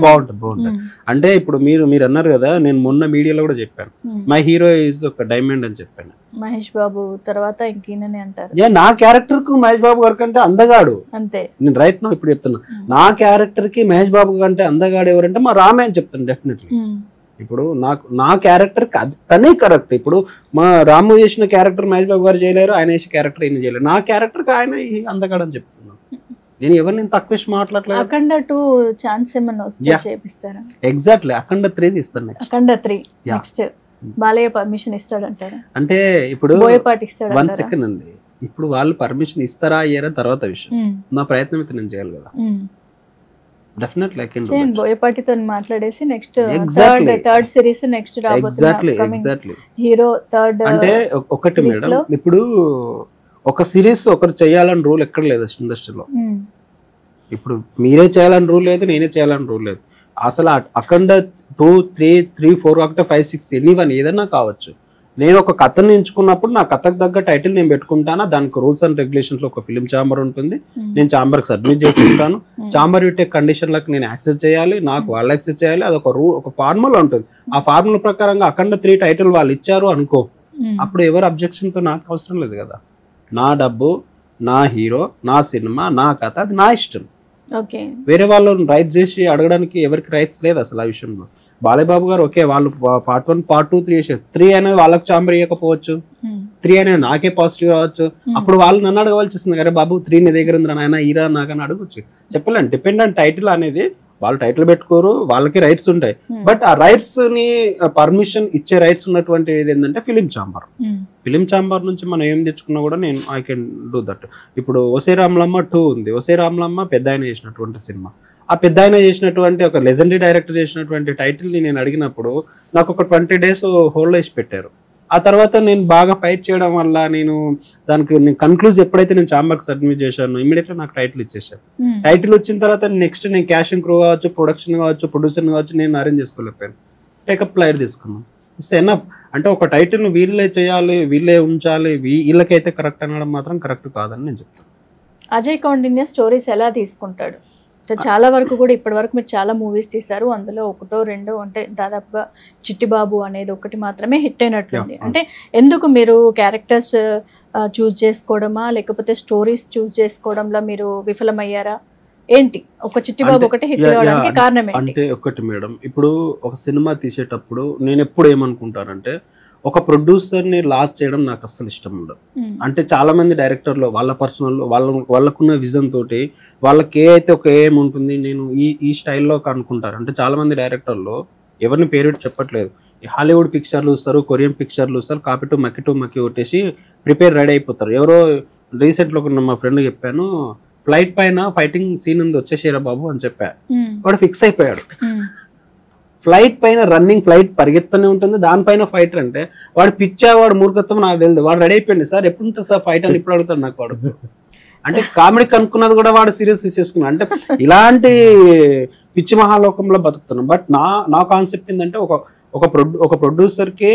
బాగుంటుంది. అంటే ఇప్పుడు మీరు అన్నారు కదా, నేను మొన్న మీడియాలో కూడా చెప్పాను మై హీరో ఈజ్ ఒక డైమండ్ అని చెప్పాను. మహేష్ బాబు తర్వాత ఇంకేనని అంటారు. నా క్యారెక్టర్ కు మహేష్ బాబు గారి కంటే అందగాడు అంతే. నేను రైట్ నో ఇప్పుడు చెప్తున్నా, నా క్యారెక్టర్ కి మహేష్ బాబు కంటే అందగాడు ఎవరంటే మా రామే అని చెప్తాను డెఫినెట్లీ. ఇప్పుడు నా క్యారెక్టర్ తనే కరెక్ట్. ఇప్పుడు మా రాము చేసిన క్యారెక్టర్ మహేష్ బాబు గారు చేయలేరు, ఆయన చేసిన క్యారెక్టర్ ఈయన చేయలేరు. నా క్యారెక్టర్ కి ఆయన అందగాడు అని చెప్తున్నాను. నేను ఎవరిని తక్కువ మాట్లాడలేదు. అఖండ 2 ఛాన్స్ ఏమన్నా వస్తే చేపిస్తారా? ఎగ్జాక్ట్లీ, అఖండ 3 తీస్తాను. అఖండ 3 నెక్స్ట్ బాలయ్య పర్మిషన్ ఇస్తాడంటారా? అంటే ఇప్పుడు బోయపాటి ఇస్తాడు. 1 సెకండ్ అండి, ఇప్పుడు వాళ్ళు పర్మిషన్ ఇస్తారా అయ్యారా తర్వాత విషయం. నా ప్రయత్నం అయితే నేను చేయాలి కదా, డెఫినెట్లీ ఐ కెన్. బోయపాటితో మాట్లాడేసి నెక్స్ట్ థర్డ్ సిరీస్ నెక్స్ట్ రాబోతుంది హీరో థర్డ్. అంటే ఒకటి మేడం, ఇప్పుడు ఒక సిరీస్ ఒకరు చేయాలని రూల్ ఎక్కడ లేదు ఇండస్ట్రీలో. ఇప్పుడు మీరే చేయాలని రూల్ లేదు, నేనే చేయాలని రూల్ లేదు. అసలు అఖండ 2, 3, 4 ఒకటి 5, 6 ఎనీవన్ ఏదైనా కావచ్చు. నేను ఒక కథను ఎంచుకున్నప్పుడు నా కథకు తగ్గ టైటిల్ నేను పెట్టుకుంటాను, దానికి రూల్స్ అండ్ రెగ్యులేషన్స్ లో ఒక ఫిలిం ఛాంబర్ ఉంటుంది, నేను ఛాంబర్కి సబ్మిట్ చేసుకుంటాను. ఛాంబర్ పెట్టే కండిషన్లకు నేను యాక్సెస్ చేయాలి, నాకు వాళ్ళు యాక్సెస్ చేయాలి. అది ఒక ఫార్ములా ఉంటుంది. ఆ ఫార్ములా ప్రకారంగా అఖండ 3 టైటిల్ వాళ్ళు ఇచ్చారు అనుకో, అప్పుడు ఎవరు అబ్జెక్షన్ తో నాకు అవసరం లేదు కదా. నా డబ్బు, నా హీరో, నా సినిమా, నా కథ, అది నా ఇష్టం. వేరే వాళ్ళని రైట్ చేసి అడగడానికి ఎవరికి రైట్స్ లేదు అసలు ఆ విషయంలో. బాలయ్య బాబు గారు ఓకే, వాళ్ళు పార్ట్ 1, పార్ట్ 2, 3 చేశారు. 3 అనేది వాళ్ళకి ఛాంబర్ ఇవ్వకపోవచ్చు, 3 అనేది నాకే పాజిటివ్ రావచ్చు. అప్పుడు వాళ్ళు నన్ను అడగవలసి వస్తుంది, అరే బాబు 3 నీ దగ్గర ఉంది నాయన ఈరా నాకని అడగచ్చు. చెప్పలేండి, డిపెండెంట్ టైటిల్ అనేది వాళ్ళు టైటిల్ పెట్టుకోరు, వాళ్ళకి రైట్స్ ఉంటాయి. బట్ ఆ రైట్స్ ని పర్మిషన్ ఇచ్చే రైట్స్ ఉన్నటువంటి ఏంటంటే ఫిలిం ఛాంబర్. ఫిలిం ఛాంబర్ నుంచి మనం ఏం తెచ్చుకున్నా కూడా నేను ఐ కెన్ డూ దట్. ఇప్పుడు వసే రామలమ్మ 2 ఉంది. వసే రామలమ్మ పెద్ద ఆయన చేసినటువంటి సినిమా. ఆ పెద్ద ఆయన చేసినటువంటి ఒక లెజెండరీ డైరెక్టర్ చేసినటువంటి టైటిల్ ని నేను అడిగినప్పుడు నాకు ఒక 20 days హోల్డ్ వేసి పెట్టారు. ఆ తర్వాత నేను బాగా ఫైట్ చేయడం వల్ల నేను కన్క్లూజ్ ఎప్పుడైతే నేను ఛాంబర్కి సబ్మిట్ చేశాను, ఇమీడియట్ గా నాకు టైటిల్ ఇచ్చేసాను. టైటిల్ వచ్చిన తర్వాత నెక్స్ట్ నేను క్యాష్ అండ్ క్రూ కావచ్చు, ప్రొడక్షన్ కావచ్చు, ప్రొడ్యూసర్ కావచ్చు, నేను అరేంజ్ చేసుకోలేకపోయాను. టేకప్ ప్లేయర్ తీసుకున్నాను. It's enough. అంటే ఒక టైటిల్ ను వీళ్ళే చేయాలి, వీళ్ళే ఉంచాలి, వీళ్ళకైతే కరెక్ట్ అనడం మాత్రం కరెక్ట్ కాదని నేను చెప్తాను. అజయ్ కౌండిన్య స్టోరీస్ ఎలా తీసుకుంటాడు? చాలా వరకు కూడా ఇప్పటి వరకు మీరు చాలా మూవీస్ తీశారు, అందులో 1, 2 అంటే దాదాపుగా చిట్టిబాబు అనేది ఒకటి మాత్రమే హిట్ అయినట్లుంది. అంటే ఎందుకు మీరు క్యారెక్టర్స్ చూస్ చేసుకోవడమా లేకపోతే స్టోరీస్ చూస్ చేసుకోవడంలో మీరు విఫలమయ్యారా ఏంటి? ఒక చిట్టిబాబు ఒకటి హిట్ అవ్వడానికి కారణం ఏంటి? అంటే ఒకటి మేడం, ఇప్పుడు ఒక సినిమా తీసేటప్పుడు నేను ఎప్పుడు ఏమనుకుంటానంటే ఒక ప్రొడ్యూసర్ని లాస్ చేయడం నాకు అస్సలు ఇష్టం ఉండదు. అంటే చాలా మంది డైరెక్టర్లు వాళ్ళ పర్సనల్ వాళ్ళకున్న విజన్ తోటి వాళ్ళకి అయితే ఒక ఏం ఉంటుంది, నేను ఈ స్టైల్లో అనుకుంటారు. అంటే చాలా మంది డైరెక్టర్లు ఎవరిని పేరు చెప్పట్లేదు, హాలీవుడ్ పిక్చర్లు చూస్తారు, కొరియన్ పిక్చర్లు చూస్తారు, కాపీ టు మక్కి కొట్టేసి రెడీ అయిపోతారు. ఎవరో రీసెంట్లో మా ఫ్రెండ్ చెప్పాను, ఫ్లైట్ పైన ఫైటింగ్ సీన్ ఉంది వచ్చేసేరా బాబు అని చెప్పా, వాడు ఫిక్స్ అయిపోయాడు. ఫ్లైట్ పైన రన్నింగ్ ఫ్లైట్ పరిగెత్తనే ఉంటుంది, దానిపైన ఫైటర్ అంటే వాడు వాడు మూర్ఖత్వం నాకు తెలియదు. వాడు రెడీ అయిపోయింది, సార్ ఎప్పుడు ఉంటుంది సార్ ఫైట్ అని ఇప్పుడు అడుగుతాడు నాకు వాడు. అంటే కామెడీ కనుక్కున్నది కూడా వాడు సీరియస్ తీసేసుకున్నాడు. అంటే ఇలాంటి పిచ్చి మహాలోకంలో బతుకుతున్నాం. బట్ నా కాన్సెప్ట్ ఏంటంటే ఒక ప్రొడ్యూసర్కి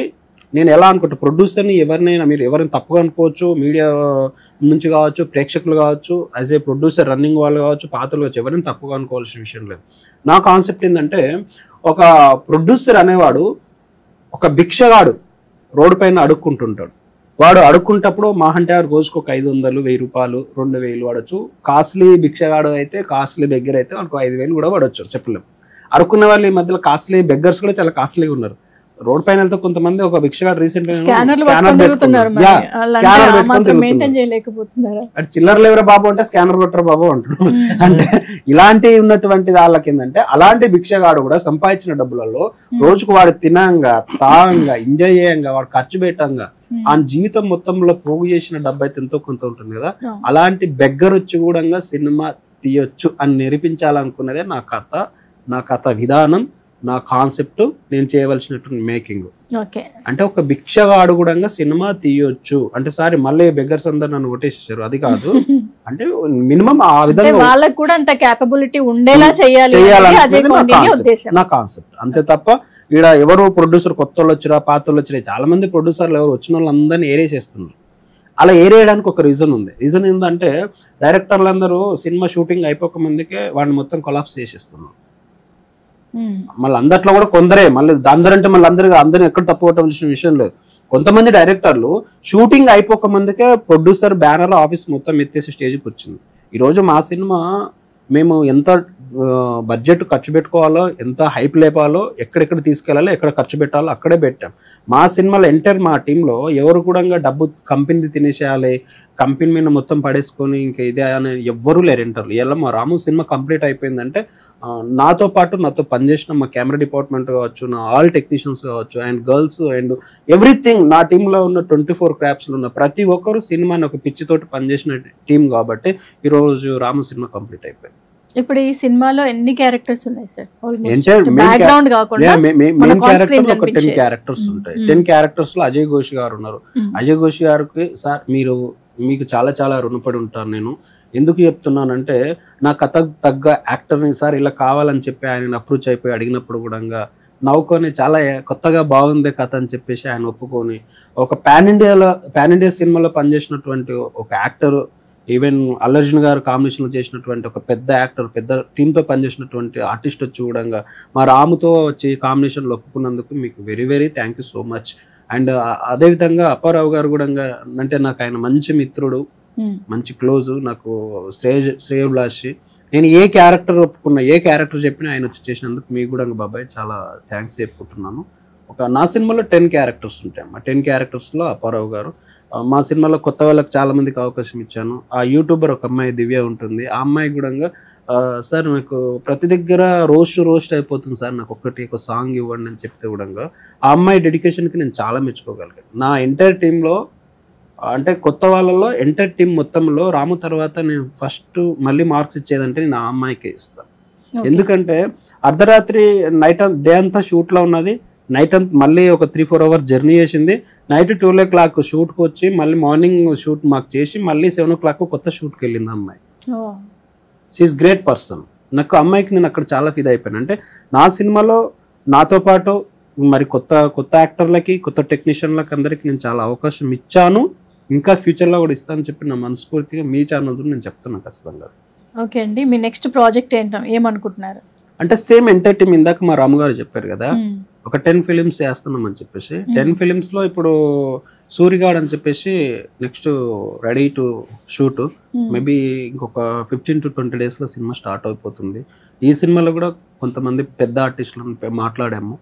నేను ఎలా అనుకుంటా, ప్రొడ్యూసర్ని ఎవరినైనా మీరు ఎవరైనా తప్పుగా అనుకోవచ్చు, మీడియా నుంచి కావచ్చు, ప్రేక్షకులు కావచ్చు, యాజ్ ఏ ప్రొడ్యూసర్ రన్నింగ్ వాళ్ళు కావచ్చు, పాత్రలు కావచ్చు, ఎవరైనా తప్పుగా అనుకోవాల్సిన విషయం లేదు. నా కాన్సెప్ట్ ఏంటంటే ఒక ప్రొడ్యూసర్ అనేవాడు ఒక భిక్షగాడు రోడ్డు పైన అడుక్కుంటుంటాడు. వాడు అడుక్కుంటప్పుడు అంటే రోజుకు ఒక 500, 1000 రూపాయలు, 2000 వాడచ్చు. కాస్ట్లీ భిక్షగాడు అయితే, కాస్ట్లీ బెగ్గర్ అయితే వాళ్ళకు 5000 కూడా వాడచ్చు, చెప్పలేము. అడుక్కున్న వాళ్ళు ఈ మధ్యలో కాస్ట్లీ బెగ్గర్స్ కూడా చాలా కాస్ట్లీగా ఉన్నారు. రోడ్ పైన వెళ్తే కొంతమంది ఒక భిక్షగాడు రీసెంట్ చిల్లర లేవరా బాబు అంటే స్కానర్ కొట్టరా బాబు అంటారు. అంటే ఇలాంటి ఉన్నటువంటి వాళ్ళకి ఏంటంటే అలాంటి భిక్షగాడు కూడా సంపాదించిన డబ్బులలో రోజుకు వాడు తినంగా, తాగంగా, ఎంజాయ్ చేయంగా, వాడు ఖర్చు పెట్టంగా ఆ జీవితం మొత్తంలో పోగు చేసిన డబ్బు అయితే ఎంతో కొంత ఉంటుంది కదా. అలాంటి బెగ్గర్ వచ్చి కూడా సినిమా తీయొచ్చు అని నిరూపించాలనుకున్నదే నా కథ విధానం, నా కాన్సెప్ట్, నేను చేయవలసినటువంటి మేకింగ్. అంటే ఒక భిక్షగాడు కూడా సినిమా తీయొచ్చు అంటే, సారీ మళ్ళీ బెగ్గర్స్ అందరు నన్ను కొట్టేసేసారు, అది కాదు. అంటే మినిమం ఆ విధంగా వాళ్ళకి కూడా అంత కేపబిలిటీ ఉండేలా చేయాలి నా కాన్సెప్ట్. అంతే తప్ప ఈడ ఎవరు ప్రొడ్యూసర్ కొత్త వాళ్ళు వచ్చిరా, పాత వాళ్ళు వచ్చిరా, చాలా మంది ప్రొడ్యూసర్లు ఎవరు వచ్చిన వాళ్ళందరినీ ఏరేసేస్తున్నారు. అలా ఏరేయడానికి ఒక రీజన్ ఉంది. రీజన్ ఏంటంటే డైరెక్టర్లు అందరూ సినిమా షూటింగ్ అయిపోక ముందుకే వాడిని మొత్తం కొలాప్స్ చేసేస్తున్నారు. మళ్ళీ అందట్లో కూడా కొందరే, మళ్ళీ అందరంటే మళ్ళీ అందరిని ఎక్కడ తప్పుకోవటం విషయం లేదు. కొంతమంది డైరెక్టర్లు షూటింగ్ అయిపోక ముందుకే ప్రొడ్యూసర్ బ్యానర్ ఆఫీస్ మొత్తం ఎత్తేసి స్టేజ్కి వచ్చింది. ఈరోజు మా సినిమా మేము ఎంత బడ్జెట్ ఖర్చు పెట్టుకోవాలో, ఎంత హైప్ లేపాలో, ఎక్కడెక్కడ తీసుకెళ్లాలో, ఎక్కడ ఖర్చు పెట్టాలో అక్కడే పెట్టాం. మా సినిమాలో మా టీంలో ఎవరు కూడా డబ్బు కంపెనీది తినేసేయాలి, కంపెనీ మీద మొత్తం పడేసుకొని ఇంకా ఇదే అని ఎవ్వరూ లేరు ఎంటర్లు. ఇలా మా రాము సినిమా కంప్లీట్ అయిపోయిందంటే నాతో పాటు నాతో పనిచేసిన మా కెమెరా డిపార్ట్మెంట్ కావచ్చు, నా ఆల్ టెక్నీషియన్స్ కావచ్చు, అండ్ గర్ల్స్ అండ్ ఎవ్రీథింగ్, నా టీంలో ఉన్న 24 క్రాప్స్లో ఉన్న ప్రతి ఒక్కరు సినిమాని ఒక పిచ్చితోటి పనిచేసిన టీం కాబట్టి ఈరోజు రాము సినిమా కంప్లీట్ అయిపోయింది. ఇప్పుడు ఈ సినిమాలో ఎన్ని క్యారెక్టర్స్ ఉన్నాయి సార్? మెయిన్ క్యారెక్టర్ ఒక 10 క్యారెక్టర్స్ ఉంటాయి. 10 క్యారెక్టర్స్ లో అజయ్ ఘోష్ గారు ఉన్నారు. అజయ్ ఘోష్ గారికి సార్ మీకు చాలా చాలా రుణపడి ఉంటాను నేను. ఎందుకు చెప్తున్నానంటే నా కథకు తగ్గ యాక్టర్ని సార్ ఇలా కావాలని చెప్పి ఆయన అప్రోచ్ అయిపోయి అడిగినప్పుడు కూడా నవ్వుకొని చాలా కొత్తగా బాగుంది కథ అని చెప్పేసి ఆయన ఒప్పుకొని ఒక పాన్ ఇండియా సినిమాలో పనిచేసినటువంటి ఒక యాక్టర్, ఈవెన్ అల్లర్జున్ గారు కాంబినేషన్లో చేసినటువంటి ఒక పెద్ద యాక్టర్, పెద్ద టీంతో పనిచేసినటువంటి ఆర్టిస్ట్ వచ్చి కూడా మా రాముతో వచ్చి కాంబినేషన్లో ఒప్పుకున్నందుకు మీకు very very thank you so much. And అదేవిధంగా అప్పారావు గారు కూడా అంటే నాకు ఆయన మంచి మిత్రుడు, మంచి క్లోజ్, నాకు శ్రేయోభిలాషి. నేను ఏ క్యారెక్టర్ ఒప్పుకున్నా, ఏ క్యారెక్టర్ చెప్పినా ఆయన వచ్చి చేసినందుకు మీకు కూడా బాబాయ్ చాలా థ్యాంక్స్ చెప్పుకుంటున్నాను. నా సినిమాలో 10 క్యారెక్టర్స్ ఉంటాయి అమ్మా. 10 క్యారెక్టర్స్లో అప్పారావు గారు. మా సినిమాలో కొత్త వాళ్ళకి చాలా మందికి అవకాశం ఇచ్చాను. ఆ యూట్యూబర్ ఒక అమ్మాయి దివ్య ఉంటుంది, ఆ అమ్మాయి కూడా సార్ నాకు ప్రతి దగ్గర రోస్ట్ అయిపోతుంది సార్, నాకు ఒక సాంగ్ ఇవ్వండి అని చెప్తే కూడా ఆ అమ్మాయి డెడికేషన్కి నేను చాలా మెచ్చుకోగలిగాను. నా ఎంటైర్ టీంలో అంటే కొత్త వాళ్ళలో ఎంటైర్ టీం మొత్తంలో రాము తర్వాత నేను ఫస్ట్ మళ్ళీ మార్క్స్ ఇచ్చేదంటే నేను ఆ అమ్మాయికే ఇస్తాను. ఎందుకంటే అర్ధరాత్రి డే అంతా షూట్లో ఉన్నది, నైట్ అంతా మళ్ళీ ఒక 3-4 అవర్స్ జర్నీ చేసింది, నైట్ 12 o'clock షూట్కి వచ్చి మళ్ళీ మార్నింగ్ షూట్ మాకు చేసి మళ్ళీ 7 o'clock కొత్త షూట్కి వెళ్ళింది అమ్మాయి. She is great person. నాకు అమ్మాయికి నేను అక్కడ చాలా ఫీల్ అయిపోయాను. అంటే నా సినిమాలో నాతో పాటు మరి కొత్త యాక్టర్లకి, కొత్త టెక్నీషియన్లకి అందరికి నేను చాలా అవకాశం ఇచ్చాను, ఇంకా ఫ్యూచర్లో కూడా ఇస్తానని చెప్పి నా మనస్ఫూర్తిగా మీ ఛానల్ ద్వారా నేను చెప్తున్నాను ఖచ్చితంగా. ఓకే అండి, మీ నెక్స్ట్ ప్రాజెక్ట్ ఏమనుకుంటున్నారు? అంటే సేమ్ ఎంటైర్ టీమ్ ఇందాక మా రాము గారు చెప్పారు కదా, ఒక 10 ఫిలిమ్స్ చేస్తున్నామని చెప్పేసి. 10 ఫిలిమ్స్లో ఇప్పుడు సూరిగాడ్ అని చెప్పేసి next ready to shoot, maybe ఇంకొక 15 to 20 days సినిమా స్టార్ట్ అయిపోతుంది. ఈ సినిమాలో కూడా కొంతమంది పెద్ద ఆర్టిస్టులను మాట్లాడాము.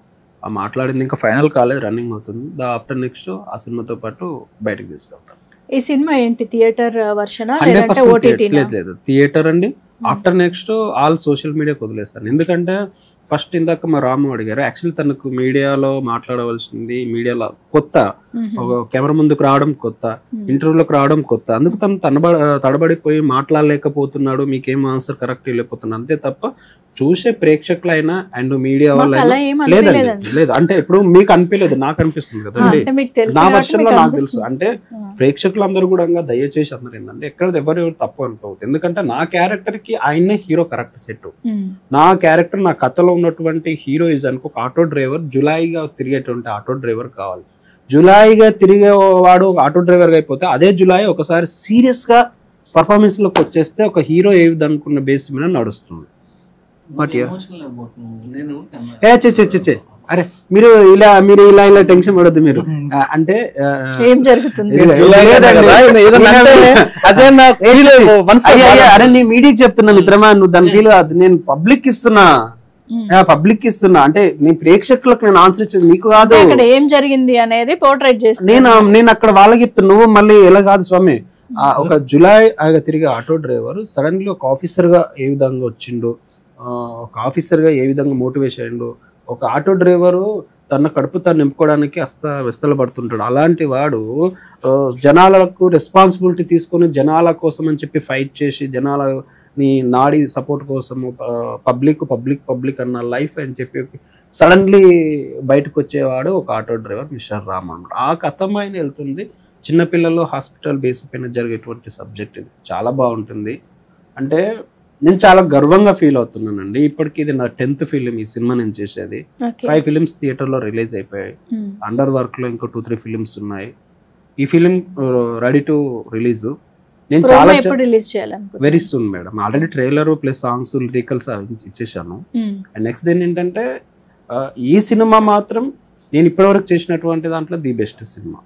ఆ మాట్లాడింది ఇంకా ఫైనల్ కాలేదు, రన్నింగ్ అవుతుంది. ఆఫ్టర్ నెక్స్ట్ ఆ సినిమాతో పాటు బయటకు తీసుకెళ్తాం. ఈ సినిమా ఏంటి, థియేటర్ వర్షనా 100% లేదు, థియేటర్ అండి. ఆఫ్టర్ నెక్స్ట్ ఆల్ సోషల్ మీడియాకి వదిలేస్తాను. ఎందుకంటే ఫస్ట్ ఇందాక మా రాము అడిగారు, యాక్చువల్లీ తనకు మీడియాలో మాట్లాడవలసింది, మీడియాలో కొత్త, ఒక కెమెరా ముందుకు రావడం కొత్త, ఇంటర్వ్యూలోకి రావడం కొత్త, అందుకు తను తడబడిపోయి మాట్లాడలేకపోతున్నాడు, మీకేం ఆన్సర్ కరెక్ట్ వెళ్ళిపోతున్నాడు అంతే తప్ప చూసే ప్రేక్షకులైనా అండ్ మీడియా వాళ్ళైనా లేదండి. లేదు అంటే ఇప్పుడు మీకు అనిపించలేదు, నాకు అనిపిస్తుంది కదండి, నా వర్షంలో నాకు తెలుసు. అంటే ప్రేక్షకులందరూ కూడా దయచేసి అందరూ ఏంటంటే ఎవరు తప్పు అనుకోవద్దు. ఎందుకంటే నా క్యారెక్టర్ కి ఆయనే హీరో కరెక్ట్ సెట్. నా క్యారెక్టర్ నా కథలో ఉన్నటువంటి హీరోయిజానికి ఒక ఆటో డ్రైవర్, జులాయిగా తిరిగేటువంటి ఆటో డ్రైవర్ కావాలి. జులాయిగా తిరిగేవాడు ఆటో డ్రైవర్ అయిపోతే అదే జులాయి ఒకసారి సీరియస్ గా పర్ఫార్మెన్స్ లోకి వచ్చేస్తే ఒక హీరో ఏ విధంగా బేస్ మీద నడుస్తుంది. అరే మీరు ఇలా టెన్షన్ పడద్దు. మీరు అంటే ఏం జరుగుతుంది, అరే నీ మీడియాకి చెప్తున్నా మిత్రమా, నువ్వు దాని ఫీల్ నేను పబ్లిక్ ఇస్తున్నా అంటే నీ ప్రేక్షకులకు నేను ఆన్సర్ ఇచ్చేది నీకు కాదు, అక్కడ ఏం జరిగింది అనేది పోర్ట్రేట్ చేసి నేను అక్కడ వాళ్ళకి చెప్తున్నా. నువ్వు మళ్ళీ ఎలా కాదు స్వామి, ఒక జులై తిరిగే ఆటో డ్రైవర్ సడన్లీ ఒక ఆఫీసర్ గా ఏ విధంగా వచ్చిండు, ఒక ఆఫీసర్ గా ఏ విధంగా మోటివేషన్ అయ్యిండు, ఒక ఆటో డ్రైవరు తన కడుపు తను నింపుకోవడానికి వెస్తలు పడుతుంటాడు. అలాంటి వాడు జనాలకు రెస్పాన్సిబిలిటీ తీసుకొని జనాల కోసం అని చెప్పి ఫైట్ చేసి జనాలని నాడి సపోర్ట్ కోసము పబ్లిక్ అన్న లైఫ్ అని చెప్పి సడన్లీ బయటకు వచ్చేవాడు ఒక ఆటో డ్రైవర్ మిస్టర్ రామ్ అన్నాడు. ఆ కథమైన వెళ్తుంది. చిన్నపిల్లలు హాస్పిటల్ బేస్ పైన జరిగేటువంటి సబ్జెక్ట్ ఇది చాలా బాగుంటుంది. అంటే నేను చాలా గర్వంగా ఫీల్ అవుతున్నానండి. ఇప్పటికి ఇది నా 10th ఫిలిం ఈ సినిమా నేను చేసేది. 5 ఫిలిమ్స్ థియేటర్లో రిలీజ్ అయిపోయాయి. అండర్ వర్క్ లో ఇంకో 2-3 ఫిలిమ్స్ ఉన్నాయి. ఈ ఫిలిం రెడీ టు రిలీజ్. నేను చాలా very soon madam. Already trailer plus songs lyricals ఇచ్చేసాను. అండ్ నెక్స్ట్ ఏంటంటే ఈ సినిమా మాత్రం నేను ఇప్పటివరకు చేసినటువంటి దాంట్లో ది బెస్ట్ సినిమా.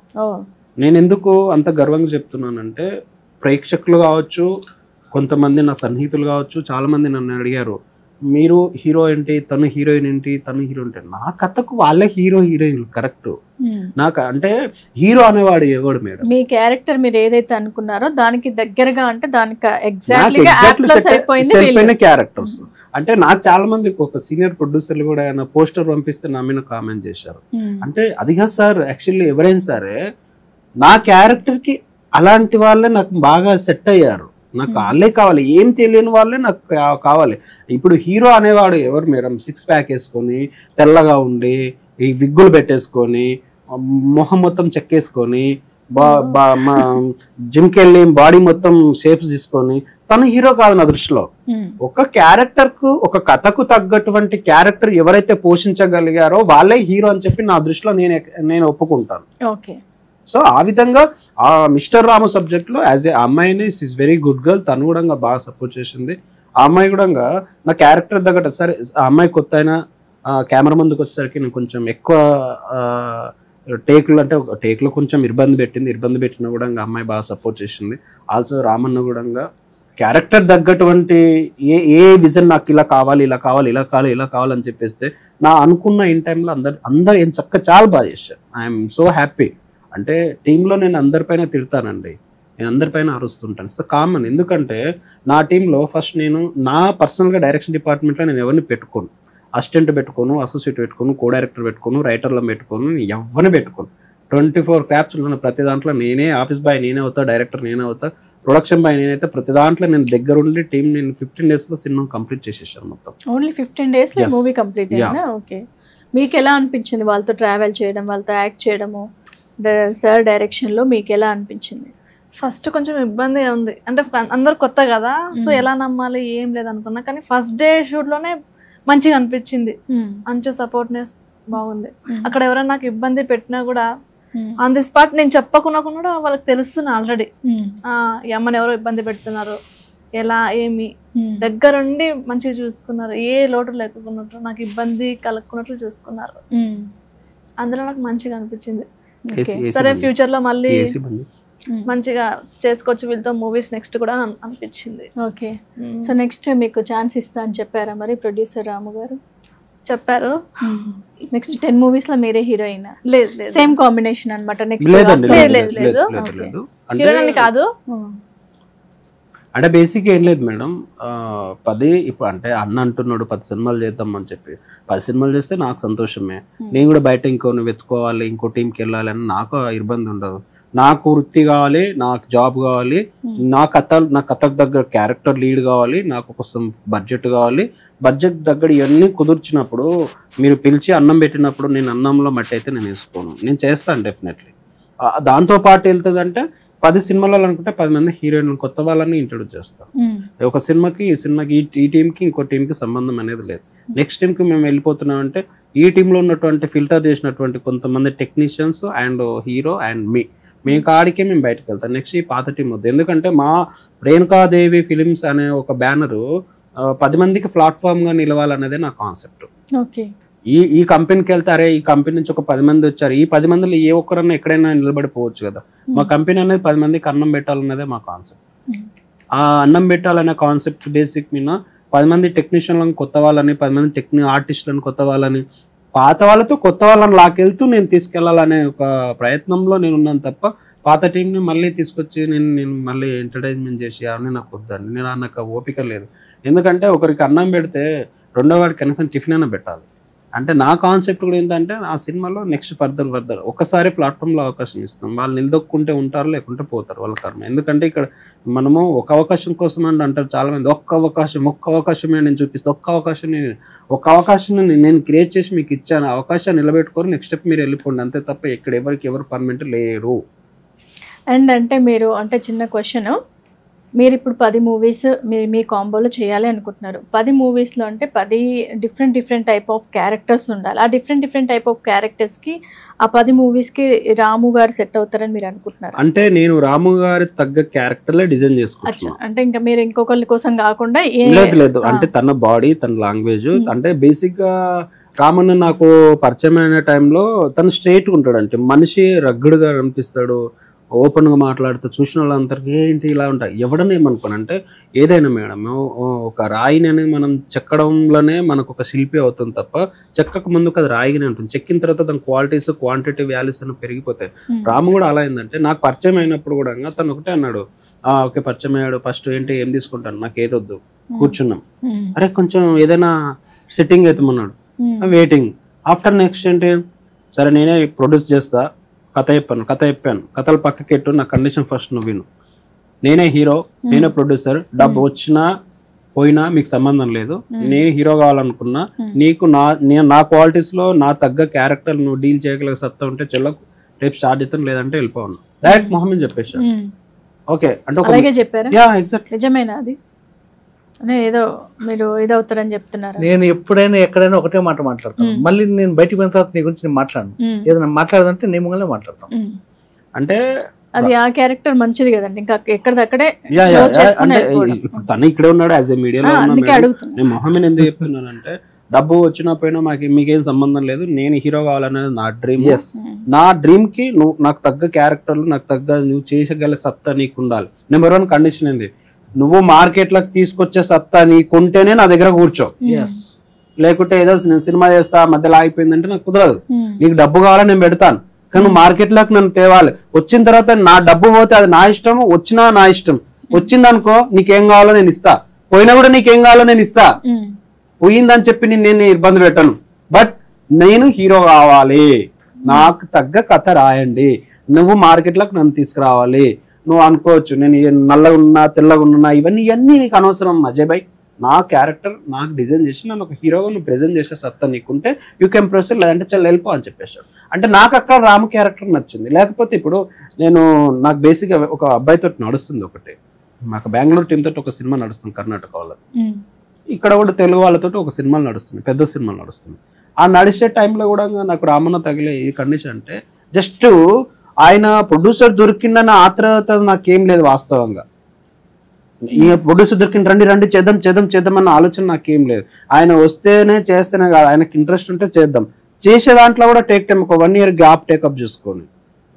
నేను ఎందుకు అంత గర్వంగా చెప్తున్నానంటే ప్రేక్షకులు కావచ్చు, కొంతమంది నా సన్నిహితులు కావచ్చు, చాలా మంది నన్ను అడిగారు, మీరు హీరో ఏంటి, తను హీరోయిన్ ఏంటి, తను హీరో అంటే నా కథకు వాళ్ళే హీరోయిన్లు కరెక్ట్. నాకు అంటే హీరో అనేవాడు ఎవడు మేడం, మీ క్యారెక్టర్ మీరు ఏదైతే అనుకున్నారో దానికి దగ్గరగా, అంటే దానికి ఎగ్జాక్ట్లీ క్యారెక్టర్స్. అంటే నాకు చాలా మంది ఒక సీనియర్ ప్రొడ్యూసర్లు కూడా ఆయన పోస్టర్ పంపిస్తే నా మీద కామెంట్ చేశారు. అంటే అదిగా సార్, యాక్చువల్లీ ఎవరైనా సరే నా క్యారెక్టర్ కి అలాంటి వాళ్ళే నాకు బాగా సెట్ అయ్యారు. నాకు వాళ్ళే కావాలి, ఏం తెలియని వాళ్ళే నాకు కావాలి. ఇప్పుడు హీరో అనేవాడు ఎవరు మేడం, 6 ప్యాక్ వేసుకొని తెల్లగా ఉండి ఈ విగ్గులు పెట్టేసుకొని మొహం మొత్తం చెక్కేసుకొని జిమ్కి వెళ్ళి బాడీ మొత్తం షేప్స్ తీసుకొని తను హీరో కాదు నా దృష్టిలో. ఒక క్యారెక్టర్ కు, ఒక కథకు తగ్గటువంటి క్యారెక్టర్ ఎవరైతే పోషించగలిగారో వాళ్ళే హీరో అని చెప్పి నా దృష్టిలో నేను ఒప్పుకుంటాను. సో ఆ విధంగా ఆ మిస్టర్ రాము సబ్జెక్ట్ లో యాజ్ ఏ అమ్మాయిని ఇస్ వెరీ గుడ్ గర్ల్, తను కూడా బాగా సపోర్ట్ చేసింది. ఆ అమ్మాయి కూడా నా క్యారెక్టర్ తగ్గట్టు, సరే ఆ అమ్మాయి కొత్త అయినా కెమెరా ముందుకు వచ్చేసరికి నేను కొంచెం ఎక్కువ టేక్లు, అంటే టేక్లో కొంచెం ఇబ్బంది పెట్టినా కూడా అమ్మాయి బాగా సపోర్ట్ చేసింది. ఆల్సో రామన్న కూడా క్యారెక్టర్ తగ్గటువంటి ఏ విజన్ నాకు ఇలా కావాలి అని చెప్పేస్తే నా అనుకున్న ఇన్ టైంలో అందరు ఏం చక్కగా చాలా బాగా చేశారు. I'm so happy. అంటే టీంలో నేను అందరిపైన తిడతానండి, నేను అందరిపైన అరుస్తుంటాను. It's common. ఎందుకంటే నా టీంలో ఫస్ట్ నేను నా పర్సనల్గా డైరెక్షన్ డిపార్ట్మెంట్లో నేను ఎవరిని పెట్టుకోను, అసిస్టెంట్ పెట్టుకోను, అసోసియేట్ పెట్టుకోను, కో డైరెక్టర్ పెట్టుకోను, రైటర్లను పెట్టుకోను, నేను ఎవరిని పెట్టుకోను. 24 క్రాఫ్ట్స్ ఉన్న ప్రతి దాంట్లో నేనే ఆఫీస్ బాయ్ నేనే అవుతా, డైరెక్టర్ నేనే అవుతా, ప్రొడక్షన్ బాయ్ నేనైతే. ప్రతి దాంట్లో నేను దగ్గరుండి టీం నేను 15 daysలో సినిమా కంప్లీట్ చేసేసాను మొత్తం. ఓన్లీ 15 days మూవీ కంప్లీట్ అయిందా? ఓకే. మీకు ఎలా అనిపించింది వాళ్ళతో ట్రావెల్ చేయడం, వాళ్ళతో యాక్ట్ చేయడము, సార్ డైరెక్షన్లో మీకు ఎలా అనిపించింది? ఫస్ట్ కొంచెం ఇబ్బంది ఉంది, అంటే అందరు కొత్త కదా, సో ఎలా నమ్మాలి ఏం లేదు అనుకున్నా. కానీ ఫస్ట్ డే షూట్లోనే మంచిగా అనిపించింది, మంచి సపోర్ట్నెస్ బాగుంది. అక్కడ ఎవరైనా నాకు ఇబ్బంది పెట్టినా కూడా ఆన్ ది స్పాట్ నేను చెప్పకుండా కూడా వాళ్ళకి తెలుస్తున్నా ఆల్రెడీ, ఈ అమ్మని ఎవరో ఇబ్బంది పెడుతున్నారు, ఎలా ఏమి దగ్గరుండి మంచిగా చూసుకున్నారు. ఏ లోటు లేకున్నట్టు, నాకు ఇబ్బంది కలుక్కున్నట్లు చూసుకున్నారు. అందులో నాకు మంచిగా అనిపించింది. సరే ఫ్యూచర్ లో మళ్ళీ మంచిగా చేసుకోవచ్చు వీళ్ళతో మూవీస్ నెక్స్ట్ కూడా అనిపించింది. ఓకే. సో నెక్స్ట్ మీకు ఛాన్స్ ఇస్తా అని చెప్పారా మరి ప్రొడ్యూసర్ రాము గారు? చెప్పారు. నెక్స్ట్ 10 మూవీస్ లో మీరే హీరోయిన్? లేదు లేదు, సేమ్ కాంబినేషన్ అన్నమాట. నెక్స్ట్ లేదండి, లేదు, లేదు, లేదు, లేదు, లేదు. లేదు. హీరోయిన్ అని కాదు, అంటే బేసిక్ ఏం లేదు మేడం. 10 ఇప్పుడు అంటే అన్న అంటున్నాడు 10 సినిమాలు చేద్దాం అని చెప్పి, 10 సినిమాలు చేస్తే నాకు సంతోషమే. నేను కూడా బయట ఇంకోని వెతుకోవాలి, ఇంకో టీంకి వెళ్ళాలి అని నాకు ఇబ్బంది ఉండదు. నాకు వృత్తి కావాలి, నాకు జాబ్ కావాలి, నా కథకు దగ్గర క్యారెక్టర్ లీడ్ కావాలి, నాకు కోసం బడ్జెట్ కావాలి. బడ్జెట్ దగ్గర ఇవన్నీ కుదుర్చినప్పుడు మీరు పిలిచి అన్నం పెట్టినప్పుడు నేను అన్నంలో మట్టి అయితే నేను వేసుకోను, నేను చేస్తాను డెఫినెట్లీ. దాంతో పాటు వెళ్తుందంటే 10 సినిమాలు అనుకుంటే 10 మంది హీరోయిన్లు కొత్త వాళ్ళని ఇంట్రొడ్యూస్ చేస్తాం. ఒక సినిమాకి ఈ సినిమాకి ఈ టీంకి ఇంకో టీంకి సంబంధం అనేది లేదు. నెక్స్ట్ టీంకి మేము వెళ్ళిపోతున్నామంటే ఈ టీంలో ఉన్నటువంటి ఫిల్టర్ చేసినటువంటి కొంతమంది టెక్నీషియన్స్ అండ్ హీరో అండ్ మీ కాడికే మేము బయటకు వెళ్తాం. నెక్స్ట్ ఈ పాత టీం వద్దు, ఎందుకంటే మా రేణుకాదేవి ఫిలిమ్స్ అనే ఒక బ్యానరు 10 మందికి ప్లాట్ఫామ్గా నిలవాలనేదే నా కాన్సెప్ట్. ఓకే, ఈ కంపెనీకి వెళ్తే అరే ఈ కంపెనీ నుంచి ఒక 10 మంది వచ్చారు, ఈ 10 మందిలో ఏ ఒక్కరన్నా ఎక్కడైనా నిలబడిపోవచ్చు కదా. మా కంపెనీ అనేది 10 మందికి అన్నం పెట్టాలన్నదే మా కాన్సెప్ట్. ఆ అన్నం పెట్టాలనే కాన్సెప్ట్ బేసిక్ మీద 10 మంది టెక్నీషియన్లను కొత్త వాళ్ళని, 10 మంది ఆర్టిస్టులను కొత్త వాళ్ళని, పాత వాళ్ళతో కొత్త వాళ్ళని లాకెళ్తూ నేను తీసుకెళ్లాలనే ఒక ప్రయత్నంలో నేను ఉన్నాను తప్ప పాత టీంని మళ్ళీ తీసుకొచ్చి నేను మళ్ళీ ఎంటర్టైన్మెంట్ చేసి అవన్నీ నాకు వద్దండి. నాకు ఓపిక లేదు. ఎందుకంటే ఒకరికి అన్నం పెడితే రెండో వాడికి కనీసం టిఫిన్ అయినా పెట్టాలి. అంటే నా కాన్సెప్ట్ కూడా ఏంటంటే ఆ సినిమాలో నెక్స్ట్ ఫర్దర్ ఒక్కసారి ప్లాట్ఫామ్లో అవకాశం ఇస్తాం. వాళ్ళు నిలదొక్కుంటే ఉంటారు, లేకుంటే పోతారు, వాళ్ళ కర్మ. ఎందుకంటే ఇక్కడ మనము ఒక అవకాశం కోసం అని అంటారు చాలా మంది. ఒక్క అవకాశమే నేను చూపిస్తాను, ఒక్క అవకాశం నేను క్రియేట్ చేసి మీకు ఇచ్చాను, అవకాశాన్ని నిలబెట్టుకొని నెక్స్ట్ స్టెప్ మీరు వెళ్ళిపోండి అంతే తప్ప ఇక్కడ ఎవరు పర్మనెంట్ లేరు. అండ్ అంటే మీరు అంటే చిన్న క్వశ్చన్, మీరు ఇప్పుడు 10 మూవీస్ మీ కాంబోలో చేయాలి అనుకుంటున్నారు. 10 మూవీస్లో అంటే 10 డిఫరెంట్ టైప్ ఆఫ్ క్యారెక్టర్స్ ఉండాలి. ఆ డిఫరెంట్ టైప్ ఆఫ్ క్యారెక్టర్స్కి ఆ 10 మూవీస్కి రాము గారు సెట్ అవుతారని మీరు అనుకుంటున్నారు? అంటే నేను రాము గారి తగ్గ క్యారెక్టర్లే డిజైన్ చేసుకుంటాను. అంటే ఇంకా మీరు ఇంకొకరి కోసం కాకుండా లేదు అంటే తన బాడీ, తన లాంగ్వేజ్, అంటే బేసిక్ గా రామన్న నాకు పరిచయం అయిన టైంలో తను స్ట్రైట్ గా ఉంటాడు. అంటే మనిషి రగ్గుడుగా అనిపిస్తాడు, ఓపెన్ గా మాట్లాడుతూ చూసిన వాళ్ళందరికీ ఏంటి ఇలా ఉంటాయి. ఎవడని ఏమనుకోనంటే ఏదైనా మేడం ఒక రాయిని అనేది మనం చెక్కడంలోనే మనకు ఒక శిల్పి అవుతుంది తప్ప చెక్కకు ముందుకు అది రాయిగానే ఉంటుంది. చెక్కిన తర్వాత దాని క్వాలిటీస్, క్వాంటిటీ, వాల్యూస్ అని పెరిగిపోతాయి. రాము కూడా అలా ఏంటంటే నాకు పరిచయం అయినప్పుడు కూడా తను ఒకటే అన్నాడు, ఓకే పరిచయం అయ్యాడు, ఫస్ట్ ఏంటి ఏం తీసుకుంటాను, నాకు ఏదొద్దు, కూర్చున్నాం, అరే కొంచెం ఏదైనా సెట్టింగ్ అవుతామన్నాడు, వెయిటింగ్. ఆఫ్టర్ నెక్స్ట్ ఏంటి, సరే నేనే ప్రొడ్యూస్ చేస్తా, కథ చెప్పాను, కథలు పక్కకెట్టు, నా కండిషన్ ఫస్ట్ నువ్వు విను, నేనే హీరో, నేనే ప్రొడ్యూసర్, డబ్బు వచ్చినా పోయినా మీకు సంబంధం లేదు, నేను హీరో కావాలనుకున్నా, నీకు నా క్వాలిటీస్ లో నా తగ్గ క్యారెక్టర్ నువ్వు డీల్ చేయగలిగే సత్తా ఉంటే చెల్లకు రేపు స్టార్ట్ చేస్తాను, లేదంటే వెళ్ళిపోను డైరెక్ట్ మొహమ్మద్ చెప్పేసా. ఓకే అంటే చెప్పారా? ఎగ్జాక్ట్లీ నిజమేనా అది? ఏదో మీరు ఇదవుతారని చెప్తున్నారు. నేను ఎప్పుడైనా ఎక్కడైనా ఒకటే మాట మాట్లాడతాను, మళ్ళీ నేను బయటికి పోయిన తర్వాత నీ గురించి నేను మాట్లాడను. ఏదైనా మాట్లాడదంటే నేను ముంగలే మాట్లాడతాను. అంటే అది ఆ క్యారెక్టర్ మంచిది కదండి, ఇంకా ఎక్కడిదక్కడే తను ఇక్కడే ఉన్నాడు యాజ్ ఎ మీడియాలో. నేను మొహమ్మద్ ఎందుకు చెప్తున్నానంటే డబ్బు వచ్చినా పోయినా మీకేం సంబంధం లేదు, నేను హీరో కావాలనేది నా డ్రీమ్. నా డ్రీమ్ కి నువ్వు నాకు తగ్గ క్యారెక్టర్లు, నాకు తగ్గ నువ్వు చేసగల సత్తా నీకు ఉండాలి. నెంబర్ 1 కండిషన్ ఏంది, నువ్వు మార్కెట్లోకి తీసుకొచ్చే సత్తా నీకుంటేనే నా దగ్గర కూర్చో, లేకుంటే ఏదో నేను సినిమా చేస్తా మధ్యలో ఆగిపోయిందంటే నాకు కుదరదు. నీకు డబ్బు కావాలని నేను పెడతాను, కానీ మార్కెట్లోకి నన్ను తేవాలి. వచ్చిన తర్వాత నా డబ్బు పోతే అది నా ఇష్టం, వచ్చినా నా ఇష్టం. వచ్చిందనుకో నీకేం కావాలో నేను ఇస్తా, పోయినా కూడా నీకేం కావాలో నేను ఇస్తా. పోయిందని చెప్పి నేను ఇబ్బంది పెట్టను, బట్ నేను హీరో కావాలి, నాకు తగ్గ కథ రాయండి, నువ్వు మార్కెట్లోకి నన్ను తీసుకురావాలి. నువ్వు అనుకోవచ్చు నేను నల్లగా ఉన్నా తెల్లగా ఉన్నా ఇవన్నీ నీకు అనవసరం అజయ్ భాయ్, నా క్యారెక్టర్ నాకు డిజైన్ చేసి నన్ను ఒక హీరోగా నువ్వు ప్రెజెంట్ చేసే సత్తా నీకుంటే యూ కెన్ ప్రొసీడ్, లేదంటే చాలా వెళ్ళిపో అని చెప్పేశాడు. అంటే నాకు అక్కడ రాము క్యారెక్టర్ నచ్చింది. లేకపోతే ఇప్పుడు నాకు బేసిక్గా ఒక అబ్బాయితో నడుస్తుంది ఒకటి, మాకు బెంగళూరు టీమ్ తోటి ఒక సినిమా నడుస్తుంది కర్ణాటక వాళ్ళది, ఇక్కడ కూడా తెలుగు వాళ్ళతో ఒక సినిమాలు నడుస్తుంది, పెద్ద సినిమాలు నడుస్తుంది. ఆ నడిచే టైంలో కూడా నాకు రామన్న తగిలే ఈ కండిషన్ అంటే జస్ట్ ఆయన ప్రొడ్యూసర్ దొరికిందన్న ఆత్రత నాకేం లేదు వాస్తవంగా. ఈ ప్రొడ్యూసర్ దొరికింది రండి చేద్దాం అన్న ఆలోచన నాకేం లేదు. ఆయన వస్తేనే చేస్తేనే కాదు, ఆయనకి ఇంట్రెస్ట్ ఉంటే చేద్దాం. చేసే దాంట్లో కూడా టేక్ టైం, ఒక 1 year గ్యాప్ టేకప్ చేసుకొని,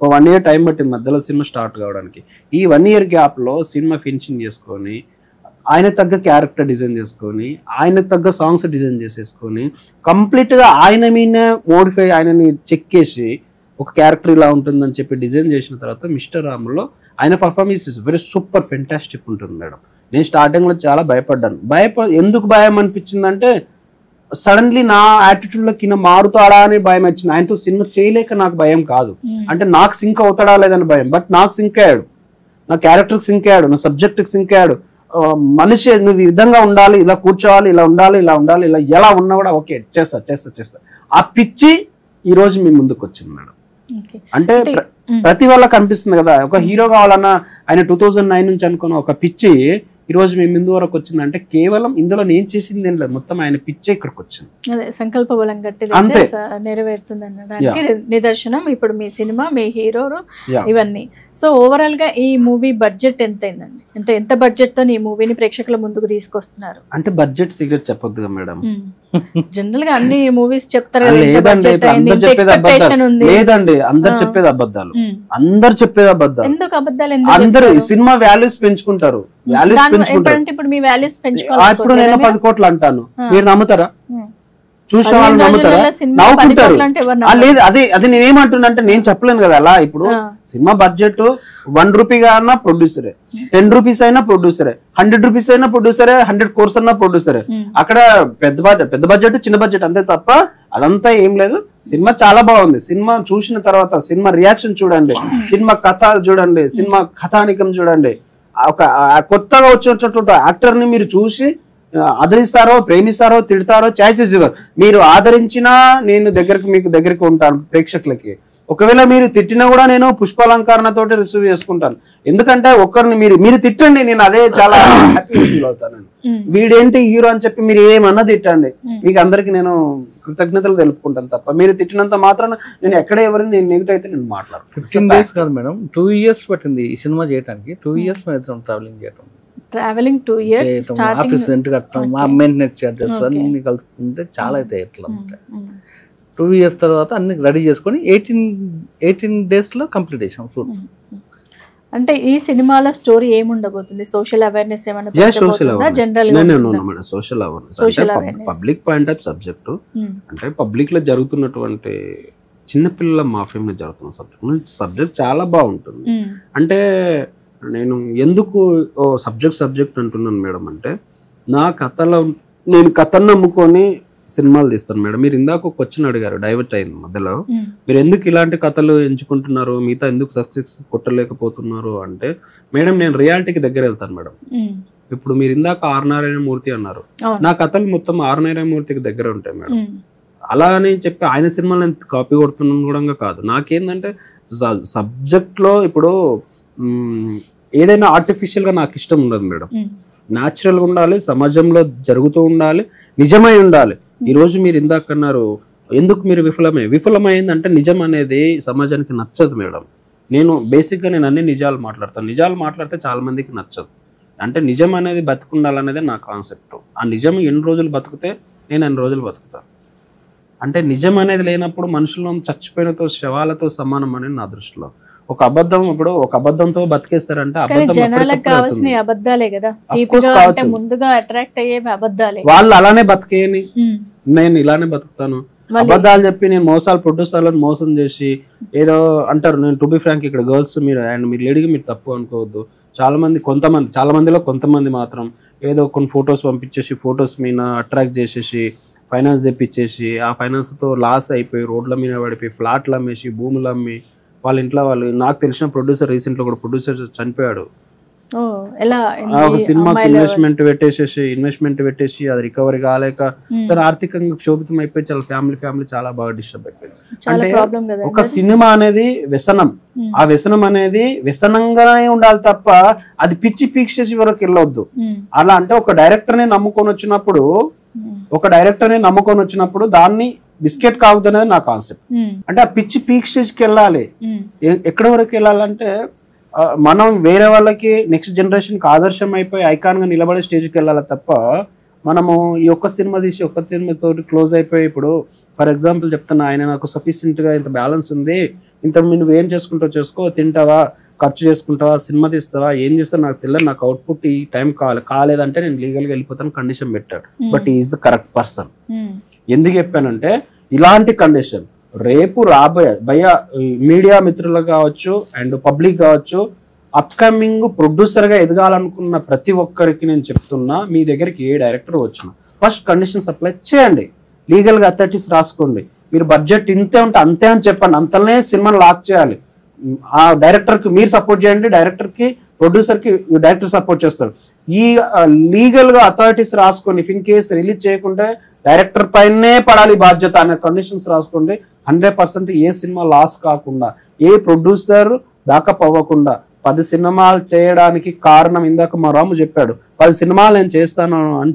ఒక 1 year టైం పట్టింది మధ్యలో సినిమా స్టార్ట్ కావడానికి. ఈ 1 year గ్యాప్లో సినిమా ఫినిషింగ్ చేసుకొని ఆయన తగ్గ క్యారెక్టర్ డిజైన్ చేసుకొని ఆయన తగ్గ సాంగ్స్ డిజైన్ చేసేసుకొని కంప్లీట్గా ఆయన మీద మోడిఫై ఆయనని చెక్ చేసి ఒక క్యారెక్టర్ ఇలా ఉంటుందని చెప్పి డిజైన్ చేసిన తర్వాత మిస్టర్ రాములో ఆయన performance is very super fantastic ఉంటుంది మేడం. నేను స్టార్టింగ్లో చాలా భయపడ్డాను. ఎందుకు భయం అనిపించిందంటే సడన్లీ నా యాటిట్యూడ్లో కింద మారుతాడా అని భయం వచ్చింది. ఆయనతో సినిమా చేయలేక నాకు భయం కాదు, అంటే నాకు సింక్ అవుతాడా లేదని భయం. బట్ నాకు సింక్ అయ్యాడు, నా క్యారెక్టర్కి సింక్ అయ్యాడు, నా సబ్జెక్ట్కి సింక్ అయ్యాడు. మనిషి నువ్వు ఈ విధంగా ఉండాలి, ఇలా కూర్చోవాలి, ఇలా ఉండాలి, ఇలా ఉండాలి, ఇలా ఎలా ఉన్నా కూడా ఓకే చేస్తా ఆ పిచ్చి ఈ రోజు మీ ముందుకు వచ్చింది మేడం. అంటే ప్రతి వాళ్ళకి అనిపిస్తుంది కదా, ఒక హీరో కావాలన్నా ఆయన 2009 నుంచి అనుకున్న ఒక పిచ్చి ఈ రోజు మీ ముందు వరకు వచ్చిందంటే కేవలం ఇందులో నేను చేసింది ఏం లేదు, మొత్తం ఆయన పిచ్చే ఇక్కడికి వచ్చింది. అదే సంకల్ప బలం గట్టిది నెరవేరుతుంది అనడానికి నిదర్శనం ఇప్పుడు మీ సినిమా, మీ హీరో ఇవన్నీ. సో ఓవరాల్ గా ఈ మూవీ బడ్జెట్ ఎంత అయిందండి? ఎంత బడ్జెట్ తో ఈ మూవీని ప్రేక్షకుల ముందుకు తీసుకొస్తున్నారు? అంటే బడ్జెట్ సీక్రెట్ చెప్పొద్దుగా మేడం. జనరల్ గా అన్ని మూవీస్ చెప్తారు లేదండి, అందరు చెప్పేది అబద్ధాలు, అందరు చెప్పేది అబద్ధాలు. ఎందుకు అబద్ధాలు? అందరు సినిమా వాల్యూస్ పెంచుకుంటారు, వాల్యూస్ పెంచుకుంటారు. ఇప్పుడు మీ వాల్యూస్ పెంచుకోవాలి. ఇప్పుడు నేను 10 కోట్లు అంటాను, మీరు నమ్ముతారా? చూసే వాళ్ళు నమ్ముతారా? నవ్వుకుంటారు. లేదు, అది నేనేమంటున్నా అంటే నేను చెప్పలేను కదా అలా. ఇప్పుడు సినిమా బడ్జెట్ 1 రూపీ అన్నా ప్రొడ్యూసరే, 10 రూపీస్ అయినా ప్రొడ్యూసరే, 100 రూపీస్ అయినా ప్రొడ్యూసరే, 100 కోర్స్ అన్నా ప్రొడ్యూసరే. అక్కడ పెద్ద బడ్జెట్ చిన్న బడ్జెట్ అంతే తప్ప అదంతా ఏం లేదు. సినిమా చాలా బాగుంది. సినిమా చూసిన తర్వాత సినిమా రియాక్షన్ చూడండి, సినిమా కథ చూడండి, సినిమా కథానికం చూడండి. ఒక కొత్తగా వచ్చినటువంటి యాక్టర్ ని మీరు చూసి ఆదరిస్తారో, ప్రేమిస్తారో, తిడతారో, చాయిసెస్ ఇవ్వరు. మీరు ఆదరించినా నేను మీకు దగ్గరికి ఉంటాను ప్రేక్షకులకి. ఒకవేళ మీరు తిట్టినా కూడా నేను పుష్పాలంకరణతోటి రిసీవ్ చేసుకుంటాను. ఎందుకంటే ఒక్కరిని మీరు తిట్టండి, నేను అదే చాలా హ్యాపీగా ఫీల్ అవుతాను. వీడేంటి హీరో అని చెప్పి మీరు ఏమన్నా తిట్టండి, మీకు అందరికి నేను కృతజ్ఞతలు తెలుపుకుంటాను తప్ప మీరు తిట్టినంత మాత్రం నేను ఎక్కడ ఎవరిని నేను నెగిటివ్ అయితే నేను మాట్లాడతాను. 15 days కాదు మేడం, 2 years పట్టింది ఈ సినిమా చేయడానికి. 2 years travelling 2 years office rent కట్టడం, మెయింటెనెన్స్ చార్జెస్ అన్ని కలుపుకుంటే చాలా అయితే ఎట్లా ఉంటాయి. 2 years తర్వాత అన్ని రెడీ చేసుకొని 18 days లో కంప్లీట్ చేసాం ఫుల్. అంటే ఈ సినిమాలో స్టోరీ ఏముండబోతుంది? సోషల్ అవేర్నెస్ ఏమైనా? Social awareness public point of subject. అంటే పబ్లిక్ లో జరుగుతున్నటువంటి చిన్నపిల్లల మాఫియా మీద జరుగుతున్న సబ్జెక్ట్ చాలా బాగుంటుంది. అంటే నేను ఎందుకు సబ్జెక్ట్ అంటున్నాను మేడం అంటే, నా కథలో నేను కథను నమ్ముకొని సినిమాలు తీస్తాను మేడం. మీరు ఇందాక ఒక క్వశ్చన్ అడిగారు, డైవర్ట్ అయింది మధ్యలో. మీరు ఎందుకు ఇలాంటి కథలు ఎంచుకుంటున్నారు, మిగతా ఎందుకు సక్సెస్ కొట్టలేకపోతున్నారు అంటే, మేడం నేను రియాలిటీకి దగ్గర వెళ్తాను మేడం. ఇప్పుడు మీరు ఇందాక ఆర్ నారాయణమూర్తి అన్నారు, నా కథలు మొత్తం ఆర్ నారాయణమూర్తికి దగ్గర ఉంటాయి మేడం. అలా అని చెప్పి ఆయన సినిమాలు నేను కాపీ కొడుతున్నాను కూడా కాదు. నాకేందంటే సబ్జెక్ట్లో ఇప్పుడు ఏదైనా ఆర్టిఫిషియల్గా నాకు ఇష్టం ఉండదు మేడం. న్యాచురల్గా ఉండాలి, సమాజంలో జరుగుతూ ఉండాలి, నిజమై ఉండాలి. ఈరోజు మీరు ఇందాక అన్నారు ఎందుకు మీరు విఫలమైందంటే నిజం అనేది సమాజానికి నచ్చదు మేడం. నేను బేసిక్గా నేను అన్ని నిజాలు మాట్లాడతాను. నిజాలు మాట్లాడితే చాలా మందికి నచ్చదు. అంటే నిజం అనేది బతుకుండాలనేది నా కాన్సెప్ట్. ఆ నిజం ఎన్ని రోజులు బతికితే నేను అన్ని రోజులు బతుకుతాను. అంటే నిజం అనేది లేనప్పుడు మనుషులు చచ్చిపోయినతో శవాలతో సమానం అనేది నా దృష్టిలో. ఒక అబద్ధం ఇప్పుడు ఒక అబద్ధంతో బతికేస్తారంటే వాళ్ళు అలానే బతికేయని, నేను ఇలానే బతుకుతాను. అబద్ధాలు చెప్పి నేను మోసాలు ప్రొడ్యూసర్లను మోసం చేసి ఏదో అంటారు. నేను టు బి ఫ్రాంక్ ఇక్కడ గర్ల్స్ మీరు లేడీగా మీరు తప్పు అనుకోవద్దు. చాలా మందిలో కొంతమంది మాత్రం ఏదో కొన్ని ఫొటోస్ పంపించేసి ఫొటోస్ మీద అట్రాక్ట్ చేసేసి ఫైనాన్స్ తెప్పించేసి ఆ ఫైనాన్స్తో లాస్ అయిపోయి రోడ్ల మీద పడిపోయి ఫ్లాట్లు అమ్మేసి భూములు అమ్మి వాళ్ళ ఇంట్లో నాకు తెలిసిన ప్రొడ్యూసర్ రీసెంట్లో కూడా ప్రొడ్యూసర్ చనిపోయాడు. ఒక సినిమాకి ఇన్వెస్ట్మెంట్ పెట్టేసి అది రికవరీ కాలేక తను ఆర్థికంగా క్షోభితం అయిపోయి చాలా ఫ్యామిలీ చాలా బాగా డిస్టర్బ్ అయిపోయింది. అంటే ఒక సినిమా అనేది వ్యసనం. ఆ వ్యసనం అనేది వ్యసనంగానే ఉండాలి తప్ప అది పిచ్చి పీక్షేసి వరకు వెళ్ళొద్దు. అలా అంటే ఒక డైరెక్టర్ ని నమ్ముకొని వచ్చినప్పుడు దాన్ని బిస్కెట్ కావద్దు అనేది నా కాన్సెప్ట్. అంటే ఆ పిచ్చి పీక్ స్టేజ్కి వెళ్ళాలి. ఎక్కడి వరకు వెళ్ళాలంటే మనం వేరే వాళ్ళకి నెక్స్ట్ జనరేషన్ కి ఆదర్శం అయిపోయి ఐకాన్ గా నిలబడే స్టేజ్కి వెళ్ళాలి తప్ప మనము ఈ ఒక్క సినిమా తీసి ఒక్క సినిమాతో క్లోజ్ అయిపోయి, ఇప్పుడు ఫర్ ఎగ్జాంపుల్ చెప్తున్నా, ఆయన నాకు సఫిషియెంట్ గా ఇంత బ్యాలెన్స్ ఉంది, ఇంత నువ్వు ఏం చేసుకుంటావు చేసుకో, తింటావా, ఖర్చు చేసుకుంటావా, సినిమా తీస్తావా, ఏం చేస్తావు నాకు తెలియదు, నాకు అవుట్పుట్ ఈ టైం కాలేదంటే నేను లీగల్గా వెళ్ళిపోతాను కండిషన్ పెట్టాడు. But is the correct person. ఎందుకు చెప్పానంటే ఇలాంటి కండిషన్ రేపు రాబోయే మీడియా మిత్రులు కావచ్చు అండ్ పబ్లిక్ కావచ్చు, అప్కమింగ్ ప్రొడ్యూసర్ గా ఎదగాలనుకున్న ప్రతి ఒక్కరికి నేను చెప్తున్నా, మీ దగ్గరికి ఏ డైరెక్టర్ వచ్చినా ఫస్ట్ కండిషన్స్ అప్లై చేయండి, లీగల్ గా అథారిటీస్ రాసుకోండి. మీరు బడ్జెట్ ఇంతే ఉంటే అంతే అని చెప్పండి, అంతనే సినిమాని లాక్ చేయాలి. ఆ డైరెక్టర్ కి మీరు సపోర్ట్ చేయండి, డైరెక్టర్ కి ప్రొడ్యూసర్ కి డైరెక్టర్ సపోర్ట్ చేస్తారు. ఈ లీగల్ గా అథారిటీస్ రాసుకోండి. ఇఫ్ ఇన్ కేస్ రిలీజ్ చేయకుంటే డైరెక్టర్ పైనే పడాలి బాధ్యత అనే కండిషన్స్ రాసుకోండి. 100% ఏ సినిమా లాస్ కాకుండా, ఏ ప్రొడ్యూసర్ బ్యాకప్ అవ్వకుండా 10 సినిమాలు చేయడానికి కారణం ఇందాక మా రాము చెప్పాడు, 10 సినిమాలు నేను చేస్తాను అని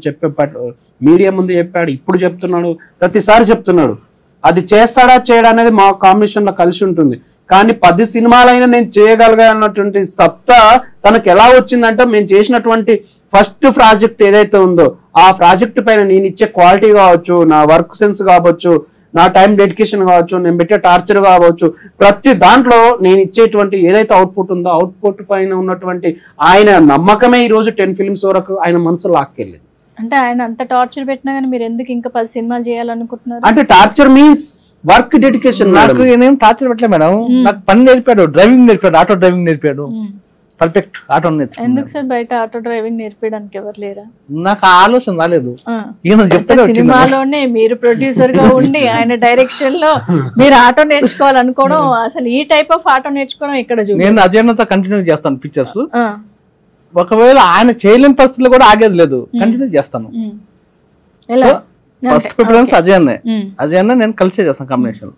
మీడియా ముందు చెప్పాడు, ఇప్పుడు చెప్తున్నాడు, ప్రతిసారి చెప్తున్నాడు. అది చేస్తాడా చేయడా అనేది మా కాంబినేషన్ లో కలిసి ఉంటుంది. కానీ 10 సినిమాలైనా నేను చేయగలిగినటువంటి సత్తా తనకు ఎలా వచ్చిందంటే, మేము చేసినటువంటి ఫస్ట్ ప్రాజెక్ట్ ఏదైతే ఉందో ఆ ప్రాజెక్ట్ పైన నేను ఇచ్చే క్వాలిటీ కావచ్చు, నా వర్క్ సెన్స్ కావచ్చు, నా టైం డెడికేషన్ కావచ్చు, నేను పెట్టే టార్చర్ కావచ్చు, ప్రతి దాంట్లో నేను ఇచ్చేటువంటి ఏదైతే అవుట్పుట్ ఉందో అవుట్పుట్ పైన ఉన్నటువంటి ఆయన నమ్మకమే ఈ రోజు 10 ఫిల్మ్స్ వరకు ఆయన మనసు లాక్కెళ్ళింది. అంటే ఆయన అంత టార్చర్ పెట్టినా కానీ మీరు ఎందుకు ఇంకా 10 సినిమాలు చేయాలనుకుంటున్నారు? అంటే టార్చర్ మీన్స్ వర్క్ డెడికేషన్. నాకు నేనేం టార్చర్ పెట్టలేదు మేడం, నాకు పని నేర్పాడు, డ్రైవింగ్ నేర్పాడు, ఆటో డ్రైవింగ్ నేర్పాడు, పర్ఫెక్ట్ ఆటో నేర్పాడు. ఎందుకు సార్ బయట ఆటో డ్రైవింగ్ నేర్పించడానికి ఎవరు లేరా? నాకు ఆ ఆలోచన రాలేదు. సినిమాలోనే మీరు ప్రొడ్యూసర్ గా ఉండి ఆయన డైరెక్షన్ లో మీరు ఆటో నేర్చుకోవాలనుకోవడం, అసలు ఈ టైప్ ఆఫ్ ఆటో నేర్చుకోవడం ఇక్కడ చూడండి. నేను అజయన్నతో కంటిన్యూ చేస్తాను పిక్చర్స్. ఒకవేళ ఆయన చేయలేని పరిస్థితుల్లో కూడా ఆగేది లేదు, కంటిన్యూ చేస్తాను. ఫస్ట్ ప్రిఫరెన్స్ అజయ్ అన్న నేను కలిసే చేస్తాను కాంబినేషన్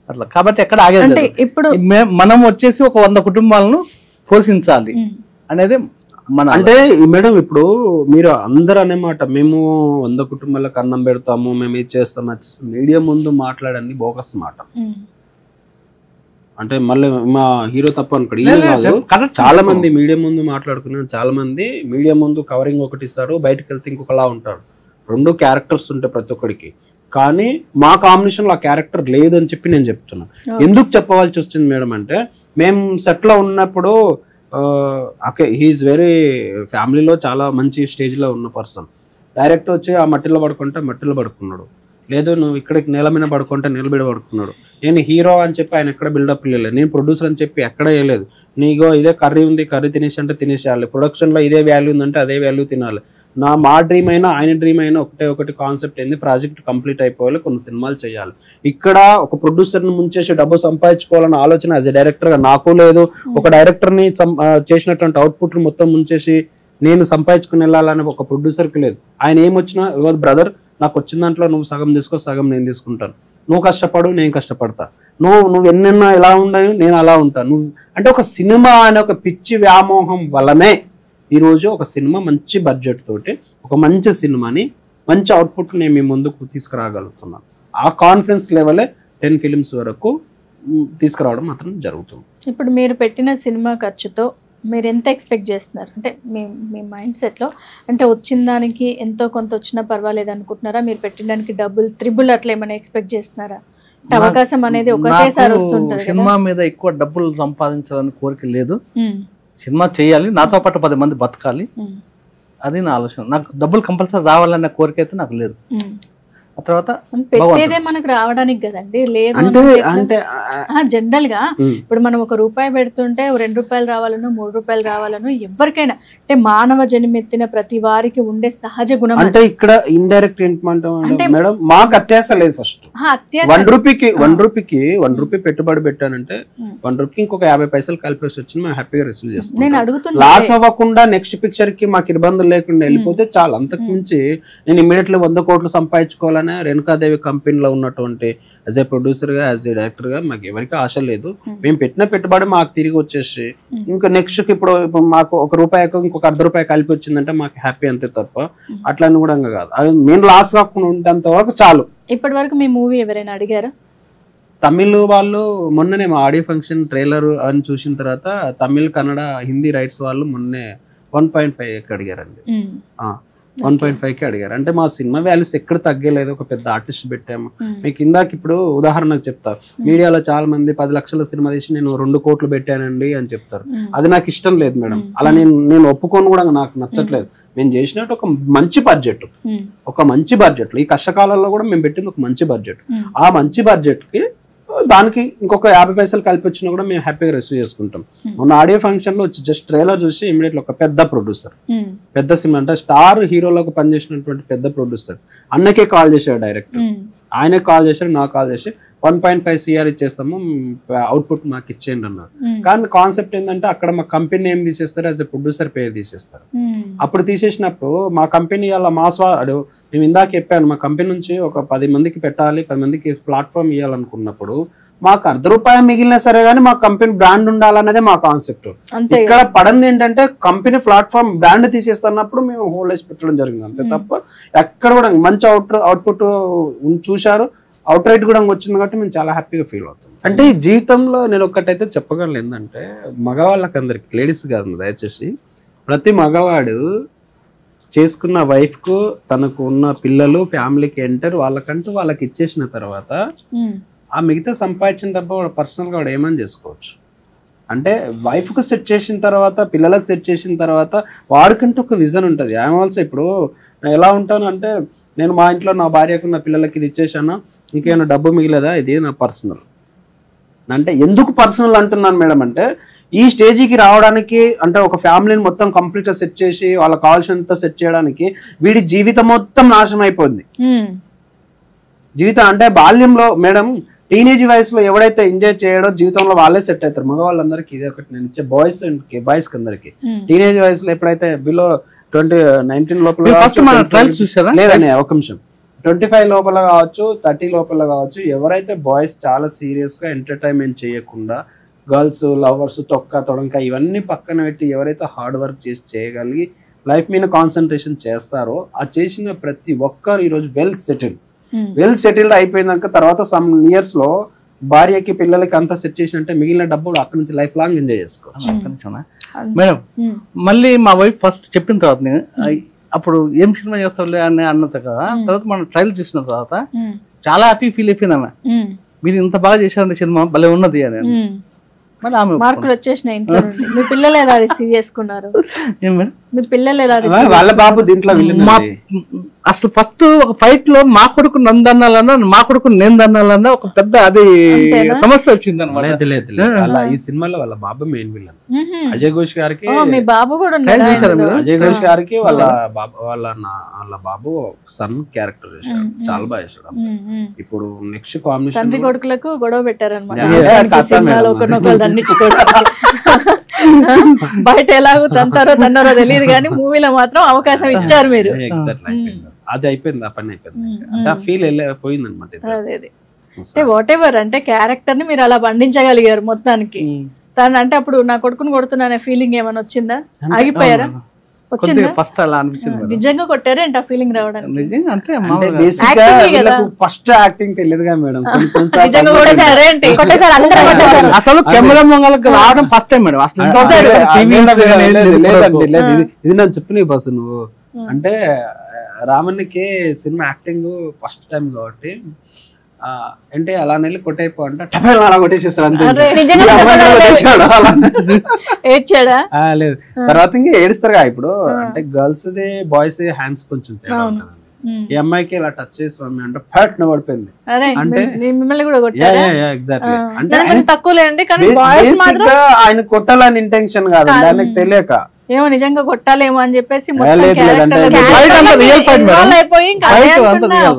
అట్లా. కాబట్టి ఎక్కడ ఆగేది లేదు. ఇప్పుడు మనం వచ్చేసి ఒక 100 కుటుంబాలను పోషించాలి అనేది మన. అంటే మేడం ఇప్పుడు మీరు అందరు అనేమాట, మేము 100 కుటుంబాలకు అన్నం పెడతాము, మేము ఇది చేస్తాం నచ్చేస్తాం, మీడియా ముందు మాట్లాడండి బోకస్ మాట. అంటే మళ్ళీ మా హీరో తప్ప అనుకోండి, చాలా మంది మీడియా ముందు మాట్లాడుకున్నారు, చాలా మంది మీడియా ముందు కవరింగ్ ఒకటి ఇస్తారు, బయటకు వెళ్తే ఇంకొకలా ఉంటారు. 2 క్యారెక్టర్స్ ఉంటాయి ప్రతి ఒక్కడికి. కానీ మా కాంబినేషన్ లో ఆ క్యారెక్టర్ లేదని చెప్పి నేను చెప్తున్నాను. ఎందుకు చెప్పవలసి వచ్చింది మేడం అంటే, మేము సెట్ లో ఉన్నప్పుడు ఓకే హీఈస్ వెరీ ఫ్యామిలీలో చాలా మంచి స్టేజ్ లో ఉన్న పర్సన్. డైరెక్ట్ వచ్చి ఆ మట్టిలో పడుకుంటే మట్టిలో పడుకున్నాడు, లేదు నువ్వు ఇక్కడికి నేల మీద పడుకుంటే నేల మీద పడుకున్నాడు. నేను హీరో అని చెప్పి ఆయన ఎక్కడ బిల్డప్ లేదు, నేను ప్రొడ్యూసర్ అని చెప్పి ఎక్కడ వేయలేదు. నీగో ఇదే కర్రీ ఉంది, కర్రీ తినేసి అంటే తినేసేయాలి, ప్రొడక్షన్లో ఇదే వాల్యూ ఉందంటే అదే వాల్యూ తినాలి. మా డ్రీమ్ అయినా ఆయన డ్రీమ్ అయినా ఒకటి కాన్సెప్ట్ ఏంది, ప్రాజెక్ట్ కంప్లీట్ అయిపోవాలి, కొన్ని సినిమాలు చేయాలి. ఇక్కడ ఒక ప్రొడ్యూసర్ని ముంచేసి డబ్బు సంపాదించుకోవాలన్న ఆలోచన యాజ్ ఎ డైరెక్టర్గా నాకు లేదు. ఒక డైరెక్టర్ని చేసినటువంటి అవుట్పుట్ మొత్తం ముంచేసి నేను సంపాదించుకుని వెళ్ళాలని ఒక ప్రొడ్యూసర్కి లేదు. ఆయన ఏమొచ్చినా ఎవరు బ్రదర్ నాకు వచ్చిన దాంట్లో నువ్వు సగం తీసుకో, సగం నేను తీసుకుంటాను, నువ్వు కష్టపడు నేను కష్టపడతా, నువ్వు ఎన్నెన్నో ఎలా ఉన్నాయో నేను అలా ఉంటాను. నువ్వు అంటే ఒక సినిమా అనే ఒక పిచ్చి వ్యామోహం వల్లనే ఈరోజు ఒక సినిమా మంచి బడ్జెట్ తోటి ఒక మంచి సినిమాని మంచి అవుట్పుట్ నేను మీ ముందుకు తీసుకురాగలుగుతున్నాను. ఆ కాన్ఫిడెన్స్ లెవెలే 10 ఫిలిమ్స్ వరకు తీసుకురావడం మాత్రం జరుగుతుంది. ఇప్పుడు మీరు పెట్టిన సినిమా ఖర్చుతో మీరు ఎంత ఎక్స్పెక్ట్ చేస్తున్నారు? అంటే మీ మైండ్ సెట్లో అంటే వచ్చిన దానికి ఎంతో కొంత వచ్చినా పర్వాలేదు అనుకుంటున్నారా? మీరు పెట్టిన దానికి డబుల్ త్రిబుల్ అట్లా ఏమైనా ఎక్స్పెక్ట్ చేస్తున్నారా? అవకాశం అనేది ఒకటేసారి వస్తుంటుంది. సినిమా మీద ఎక్కువ డబ్బులు సంపాదించాలని కోరిక లేదు. సినిమా చేయాలి, నాతో పాటు 10 మంది బతకాలి, అది నా ఆలోచన. నాకు డబ్బులు కంపల్సరీ రావాలనే కోరిక అయితే నాకు లేదు. ఆ తర్వాత పెట్టేదే మనకు రావడానికి కదండి, లేదు అంటే జనరల్ గా ఇప్పుడు మనం ₹1 పెడుతుంటే ₹2 రావాలను, ₹3 రావాలను ఎవరికైనా, అంటే మానవ జన్మెత్తిన ప్రతి వారికి ఉండే సహజ గుణం. అంటే ఇక్కడ ఇండైరెక్ట్ ఏంటంటే మేడం మాకు అత్యాస లేదు. ఫస్ట్ ₹1 పెట్టుబడి పెట్టానంటే ₹1 ఇంకొక 50 పైసలు కలిపేసి వచ్చి మేము హ్యాపీగా రిసీవ్ చేస్తాం. నేను అడుగుతున్నా, లాస్ అవ్వకుండా నెక్స్ట్ పిక్చర్ కి మాకు ఇబ్బందులు లేకుండా వెళ్ళిపోతే చాలు. అంతకు మించి నేను ఇమీడియట్లీ 100 కోట్లు సంపాదించుకోవాలని రేణుకాదేవి కంపెనీలో ఉన్నటువంటి యాజ్ ఏ ప్రొడ్యూసర్ గా యాజ్ ఏ డైరెక్టర్ గా మాకు ఎవరికి ఆశ లేదు. మేము పెట్టిన పెట్టుబడి మాకు తిరిగి వచ్చేసి ఇంకా నెక్స్ట్ ఇప్పుడు మాకు ₹1 ఇంకొక ₹1 కలిపి వచ్చిందంటే మాకు హ్యాపీ అంతే తప్ప అట్లా కూడా కాదు. అది మేము లాస్ కాకుండా ఉండేంత వరకు చాలు. ఇప్పటి వరకు మీ మూవీ ఎవరైనా అడిగారా? తమిళ్ వాళ్ళు మొన్ననే మా ఆడియో ఫంక్షన్ ట్రైలర్ అని చూసిన తర్వాత తమిళ్, కన్నడ, హిందీ రైట్స్ వాళ్ళు మొన్నే 1.5 అడిగారండి. 1.5కి అడిగారు. అంటే మా సినిమా వాల్యూస్ ఎక్కడ తగ్గలేదు, ఒక పెద్ద ఆర్టిస్ట్ పెట్టాము. మీకు ఇందాక ఇప్పుడు ఉదాహరణకు చెప్తా, మీడియాలో చాలా మంది 10 లక్షల సినిమా తీసి నేను 2 కోట్లు పెట్టానండి అని చెప్తారు. అది నాకు ఇష్టం లేదు మేడం, అలా నేను ఒప్పుకొని కూడా నాకు నచ్చట్లేదు. మేము చేసినట్టు ఒక మంచి బడ్జెట్ ఈ కష్టకాలంలో కూడా మేము పెట్టింది ఒక మంచి బడ్జెట్. ఆ మంచి బడ్జెట్ కి దానికి ఇంకొక 50 పైసలు కలిపి వచ్చినా కూడా మేము హ్యాపీగా రిసీవ్ చేసుకుంటాం. మొన్న ఆడియో ఫంక్షన్ లో వచ్చి జస్ట్ ట్రైలర్ చూసి ఇమీడియట్లీ ఒక పెద్ద ప్రొడ్యూసర్, పెద్ద సినిమా అంటే స్టార్ హీరోలకు పనిచేసినటువంటి పెద్ద ప్రొడ్యూసర్ అన్నకే కాల్ చేశాడు డైరెక్టర్. ఆయనే కాల్ చేశాడు, నాకు కాల్ చేసి 1.5 CR ఇచ్చేస్తాము, అవుట్పుట్ మాకు ఇచ్చేయండి అన్నారు. కానీ కాన్సెప్ట్ ఏంటంటే అక్కడ మా కంపెనీ ఏం తీసేస్తారు, యాజ్ ఎ ప్రొడ్యూసర్ పేరు తీసేస్తారు. అప్పుడు తీసేసినప్పుడు మా కంపెనీ అలా మేము ఇందాక చెప్పాను, మా కంపెనీ నుంచి ఒక 10 మందికి పెట్టాలి, 10 మందికి ప్లాట్ఫామ్ ఇవ్వాలనుకున్నప్పుడు మాకు ₹1 మిగిలినా సరే కానీ మా కంపెనీ బ్రాండ్ ఉండాలన్నదే మా కాన్సెప్ట్. ఇక్కడ పడింది ఏంటంటే కంపెనీ ప్లాట్ఫామ్ బ్రాండ్ తీసేస్తున్నప్పుడు మేము హోల్ వేసి పెట్టడం జరిగింది, అంతే తప్ప ఎక్కడ కూడా మంచి అవుట్పుట్ చూశారు, అవుట్ రైట్ కూడా వచ్చింది కాబట్టి మేము చాలా హ్యాపీగా ఫీల్ అవుతాం. అంటే ఈ జీవితంలో నేను ఒక్కటైతే చెప్పగలను ఏంటంటే, మగవాళ్ళకి అందరికి, లేడీస్ కాదు దయచేసి, ప్రతి మగవాడు చేసుకున్న వైఫ్కు తనకు ఉన్న పిల్లలు ఫ్యామిలీకి ఎంటర్ వాళ్ళకి ఇచ్చేసిన తర్వాత ఆ మిగతా సంపాదించిన డబ్బు వాడు పర్సనల్గా వాడు ఏమని చేసుకోవచ్చు. అంటే వైఫ్కు సెట్ చేసిన తర్వాత, పిల్లలకు సెట్ చేసిన తర్వాత వాడికంటూ ఒక విజన్ ఉంటుంది. ఐఎమ్ ఆల్సో ఇప్పుడు ఎలా ఉంటాను అంటే, నేను మా ఇంట్లో నా భార్యకు నా పిల్లలకి ఇది ఇచ్చేసాను, ఇంకేమైనా డబ్బు మిగిలేదా, ఇది నా పర్సనల్. అంటే ఎందుకు పర్సనల్ అంటున్నాను మేడం అంటే, ఈ స్టేజ్కి రావడానికి అంటే ఒక ఫ్యామిలీని మొత్తం కంప్లీట్గా సెట్ చేసి వాళ్ళకి కావాల్సినంత సెట్ చేయడానికి వీడి జీవితం మొత్తం నాశనం అయిపోయింది. జీవితం అంటే బాల్యంలో మేడం, టీనేజ్ వయసులో ఎవడైతే ఎంజాయ్ చేయడో జీవితంలో వాళ్ళే సెట్ అవుతారు. మగవాళ్ళందరికీ ఇది ఒకటి నేను ఇచ్చే బాయ్స్ అందరికి. టీనేజ్ వయసులో ఎప్పుడైతే బిలో 19 లోపల లేదని ఒక నిమిషం 25 లోపల కావచ్చు, 30 లోపల కావచ్చు, ఎవరైతే బాయ్స్ చాలా సీరియస్ గా ఎంటర్టైన్మెంట్ చేయకుండా గర్ల్స్ లవర్స్ తొడక ఇవన్నీ పక్కన పెట్టి ఎవరైతే హార్డ్ వర్క్ చేసి చేయగలిగి లైఫ్ మీద కాన్సన్ట్రేషన్ చేస్తారో ఆ చేసిన ప్రతి ఒక్కరు ఈరోజు వెల్ సెటిల్డ్ అయిపోయినాక తర్వాత సమ్ ఇయర్స్ లో భార్యకి పిల్లలకి అంతా సెట్ చేసినట్టే మిగిలిన డబ్బులు అక్కడ నుంచి లైఫ్ లాంగ్ ఎంజాయ్ చేసుకోవచ్చు. మేడం మళ్ళీ మా వైఫ్ ఫస్ట్ చెప్పిన తర్వాత అప్పుడు ఏం సినిమా చేస్తావులే అని అన్నది కదా, తర్వాత మనం ట్రైల్ చూసిన తర్వాత చాలా హ్యాపీ ఫీల్ అయిపోయింది అన్న, మీరు ఇంత బాగా చేశారంటే సినిమా భలే ఉన్నది అని. మార్కులు వచ్చేసినాయి ఇంట్లో నుండి. మీ పిల్లలు ఎలా రిసీవ్ చేసుకున్నారు? మీ పిల్లలు ఎలా వాళ్ళ బాబు దీంట్లో అసలు ఫస్ట్ ఒక ఫైట్ లో మా కొడుకు నందన్నాలన్నా మా కొడుకు నేను దన్నాలన్నా ఒక పెద్ద అది సమస్య వచ్చింది అనమాట. ఈ సినిమాలో వాళ్ళ బాబు మెయిన్ విలన్. అజయ్ ఘోష్ గారికి మీ బాబు కూడా అజయ్ ఘోష్ గారికి వాళ్ళ బాబు సన్ క్యారెక్టర్ చేశాడు, చాలా బాగా చేశాడు. ఇప్పుడు నెక్స్ట్ కాంబినేషన్ తండ్రి కొడుకులకు గొడవ పెట్టారనమాట. బయట ఎలాగో తన్నారో తెలియదు కానీ మూవీలో మాత్రం అవకాశం ఇచ్చారు మీరు. అది అయిపోయింది, ఆ పని అయిపోయింది, ఆ ఫీల్ పోయింది అనమాట. అంటే వాట్ ఎవర్ అంటే క్యారెక్టర్ ని మీరు అలా పండించగలిగారు మొత్తానికి. తను అంటే అప్పుడు నా కొడుకుని కొడుతున్నా ఫీలింగ్ ఏమైనా వచ్చిందా? ఆగిపోయారా? ఫస్ట్ అలా అనిపించింది. నిజంగా కొట్టారేంటి ఆ ఫీలింగ్ రావడానికి? ఫస్ట్ యాక్టింగ్ తెలియదుగా మేడం, అసలు కెమెరా ముంగలకు రావడం ఫస్ట్ టైం మేడం. అసలు ఇది నేను చెప్పిన బస్ నువ్వు అంటే రామన్నికి సినిమా యాక్టింగ్ ఫస్ట్ టైం కాబట్టి అంటే అలా నెల్లి కొట్టయిపో అంటే అలా కొట్టేసేస్తారు అంతే. లేదు తర్వాత ఇంకా ఏడుస్తారుగా. ఇప్పుడు అంటే గర్ల్స్ ది బాయ్స్ హ్యాండ్స్ కొంచెం తేడా ఉంటుంది. ఈ అమ్మాయికి ఇలా టచ్ చేసి అంటే ఫ్యాట్ పడిపోయింది అంటే ఎగ్జాక్ట్లీ అంటే తక్కువలేండి. ఆయన కొట్టాలని ఇంటెన్షన్ కాదు, దానికి తెలియక ఏమో నిజంగా కొట్టాలేమో అని చెప్పేసి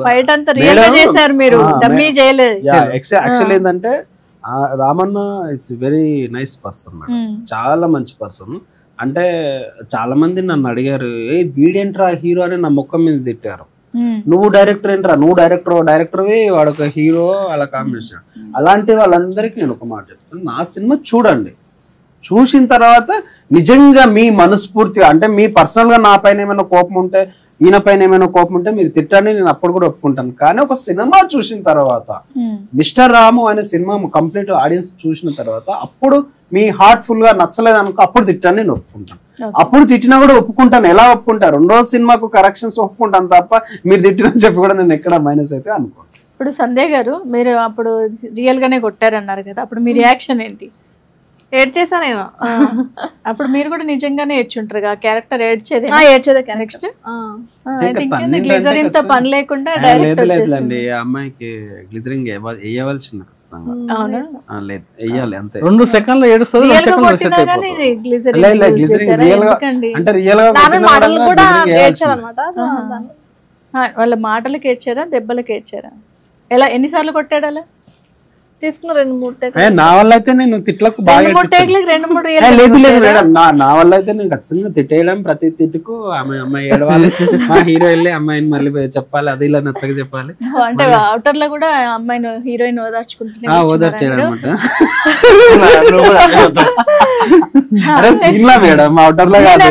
ఫైట్ అంతా రియల్ గా చేశారు మీరు, డమ్మీ చేయలేదు. యాక్చువల్లీ ఏంటంటే Ramanna it's very nice person madam, చాలా మంచి పర్సన్. అంటే చాలా మంది నన్ను అడిగారు, ఏ వీడేంట్రా హీరో అని నా ముఖం మీద తిట్టారు. నువ్వు డైరెక్టర్ ఏంట్రా, నువ్వు డైరెక్టర్వి వాడొక హీరో అలా కాంబినేషన్. అలాంటి వాళ్ళందరికీ నేను ఒక మాట చెప్తాను, నా సినిమా చూడండి, చూసిన తర్వాత నిజంగా మీ మనస్ఫూర్తిగా అంటే మీ పర్సనల్ గా నా పైన ఏమైనా కోపం ఉంటే ఈయన పైన ఏమైనా కోపం ఉంటే మీరు తిట్టండి, నేను అప్పుడు కూడా ఒప్పుకుంటాను. కానీ ఒక సినిమా చూసిన తర్వాత మిస్టర్ రాము అనే సినిమా కంప్లీట్ ఆడియన్స్ చూసిన తర్వాత అప్పుడు మీ హార్ట్ఫుల్ గా నచ్చలేదు అనుకో అప్పుడు తిట్టాను, నేను ఒప్పుకుంటాను. అప్పుడు తిట్టినా కూడా ఒప్పుకుంటాను. ఎలా ఒప్పుకుంటారు? రెండో సినిమాకు కరెక్షన్స్ ఒప్పుకుంటాను తప్ప మీరు తిట్టినని చెప్పి కూడా నేను ఎక్కడ మైనస్ అయితే అనుకో. ఇప్పుడు సంధ్య గారు మీరు అప్పుడు రియల్ గానే కొట్టారన్నారు కదా, అప్పుడు మీ రియాక్షన్ ఏంటి? ఏడ్చేసా నేను. అప్పుడు మీరు కూడా నిజంగానే ఏడ్చుంటారు ఆ క్యారెక్టర్ ఏడ్చేది ఏడ్చేదే నెక్స్ట్ గ్లిజరిన్ తో పని లేకుండా డైరెక్ట్ లేదులేండి, అమ్మాయికి గ్లిజరింగ్ వేయవలసింది ఖచ్చితంగా. అవునా? లేదు వేయాలి అంతే. 2 సెకండ్లు ఏడుస్తుంది, 2 సెకండ్లు కొట్టినా కానీ గ్లిజరిన్ గ్లిజరింగ్ రియల్ గా అంటే రియల్ గా మాటలు కూడా ఏడ్చారనమాట. వాళ్ళ మాటలకి ఏడ్చారా దెబ్బలకి ఏడ్చారా? ఎలా ఎన్నిసార్లు కొట్టాడు అలా? తీసుకున్న 2-3 టేకులు. నా వల్ల అయితే నేను తిట్లకు బాగా 2-3 టేకులకి 2-3 లేదు లేదు మేడం, నా వల్ల అయితే నేను ఖచ్చితంగా తిట్టేయడం, ప్రతి తిట్టుకు అమ్మాయి ఏడవాలి, మా హీరో వెళ్ళి అమ్మాయిని మళ్ళీ చెప్పాలి, అది ఇలా నచ్చగా చెప్పాలి. అంటే అవుటర్ లో కూడా అమ్మాయిని హీరోయిన్ ఓదార్చుకుంటున్నా ఓదార్చేయడం అనమాట. అరే సీన్ లా మేడం, అవుటర్ లో కాదు.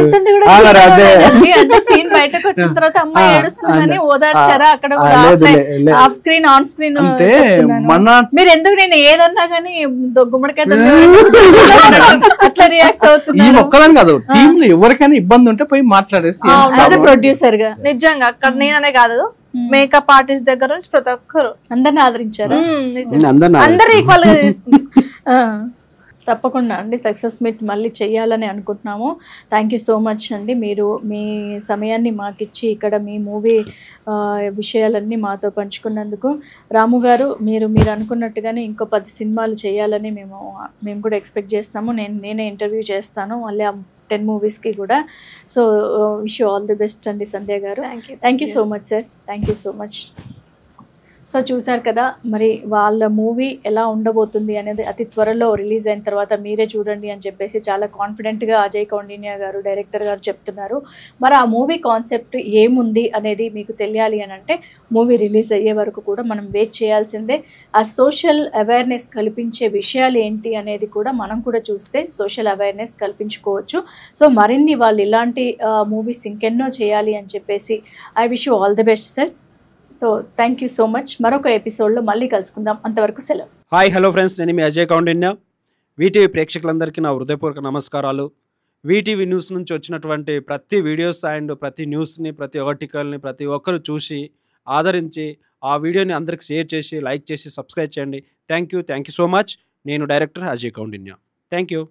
అంటే సీన్ బయటకు వచ్చిన తర్వాత అమ్మాయి ఏడుస్తుందని ఓదార్చారా అక్కడ ఆఫ్ స్క్రీన్ ఆన్ స్క్రీన్? మీరు ఎందుకు నేను ఏదన్నా కానీ గుమ్మడికాయ అట్లా రియాక్ట్ అవుతుంది? ఒక్కదని కాదు, టీమ్ లో ఎవరికైనా ఇబ్బంది ఉంటే పోయి మాట్లాడేసి ప్రొడ్యూసర్ గా నిజంగా అక్కడ నేననే కాదు, మేకప్ ఆర్టిస్ట్ దగ్గర నుంచి ప్రతి ఒక్కరు అందరిని ఆదరించారు. అందరు ఈక్వల్ గా తీసుకుంటారు. తప్పకుండా అండి, సక్సెస్ మీట్ మళ్ళీ చెయ్యాలని అనుకుంటున్నాము. థ్యాంక్ యూ సో మచ్ అండి, మీరు మీ సమయాన్ని మాకిచ్చి ఇక్కడ మీ మూవీ విషయాలన్నీ మాతో పంచుకున్నందుకు. రాము గారు మీరు అనుకున్నట్టుగానే ఇంకో 10 సినిమాలు చేయాలని మేము కూడా ఎక్స్పెక్ట్ చేస్తున్నాము. నేనే ఇంటర్వ్యూ చేస్తాను మళ్ళీ 10 మూవీస్కి కూడా. So wish you all the best అండి సంధ్య గారు. Thank you so much sir, thank you so much. So చూసారు కదా, మరి వాళ్ళ మూవీ ఎలా ఉండబోతుంది అనేది అతి త్వరలో రిలీజ్ అయిన తర్వాత మీరే చూడండి అని చెప్పేసి చాలా కాన్ఫిడెంట్గా అజయ్ కౌండిన్య గారు డైరెక్టర్ గారు చెప్తున్నారు. మరి ఆ మూవీ కాన్సెప్ట్ ఏముంది అనేది మీకు తెలియాలి అని అంటే మూవీ రిలీజ్ అయ్యే వరకు కూడా మనం వెయిట్ చేయాల్సిందే. ఆ సోషల్ అవేర్నెస్ కల్పించే విషయాలు ఏంటి అనేది కూడా మనం కూడా చూస్తే సోషల్ అవేర్నెస్ కల్పించుకోవచ్చు. సో మరిన్ని వాళ్ళు ఇలాంటి మూవీస్ ఇంకెన్నో చేయాలి అని చెప్పేసి I wish you all the best sir. So thank you so much. మరొక ఎపిసోడ్లో మళ్ళీ కలుసుకుందాం, అంతవరకు సెలవు. హాయ్ హలో ఫ్రెండ్స్, నేను మీ అజయ్ కౌండిన్య. వీటీవీ ప్రేక్షకులందరికీ నా హృదయపూర్వక నమస్కారాలు. వీటీవీ న్యూస్ నుంచి వచ్చినటువంటి ప్రతి వీడియోస్ అండ్ ప్రతి న్యూస్ని, ప్రతి ఆర్టికల్ని ప్రతి ఒక్కరు చూసి ఆదరించి ఆ వీడియోని అందరికి షేర్ చేసి, లైక్ చేసి, సబ్స్క్రైబ్ చేయండి. Thank you so much. నేను director Ajay Kaundinya. Thank you.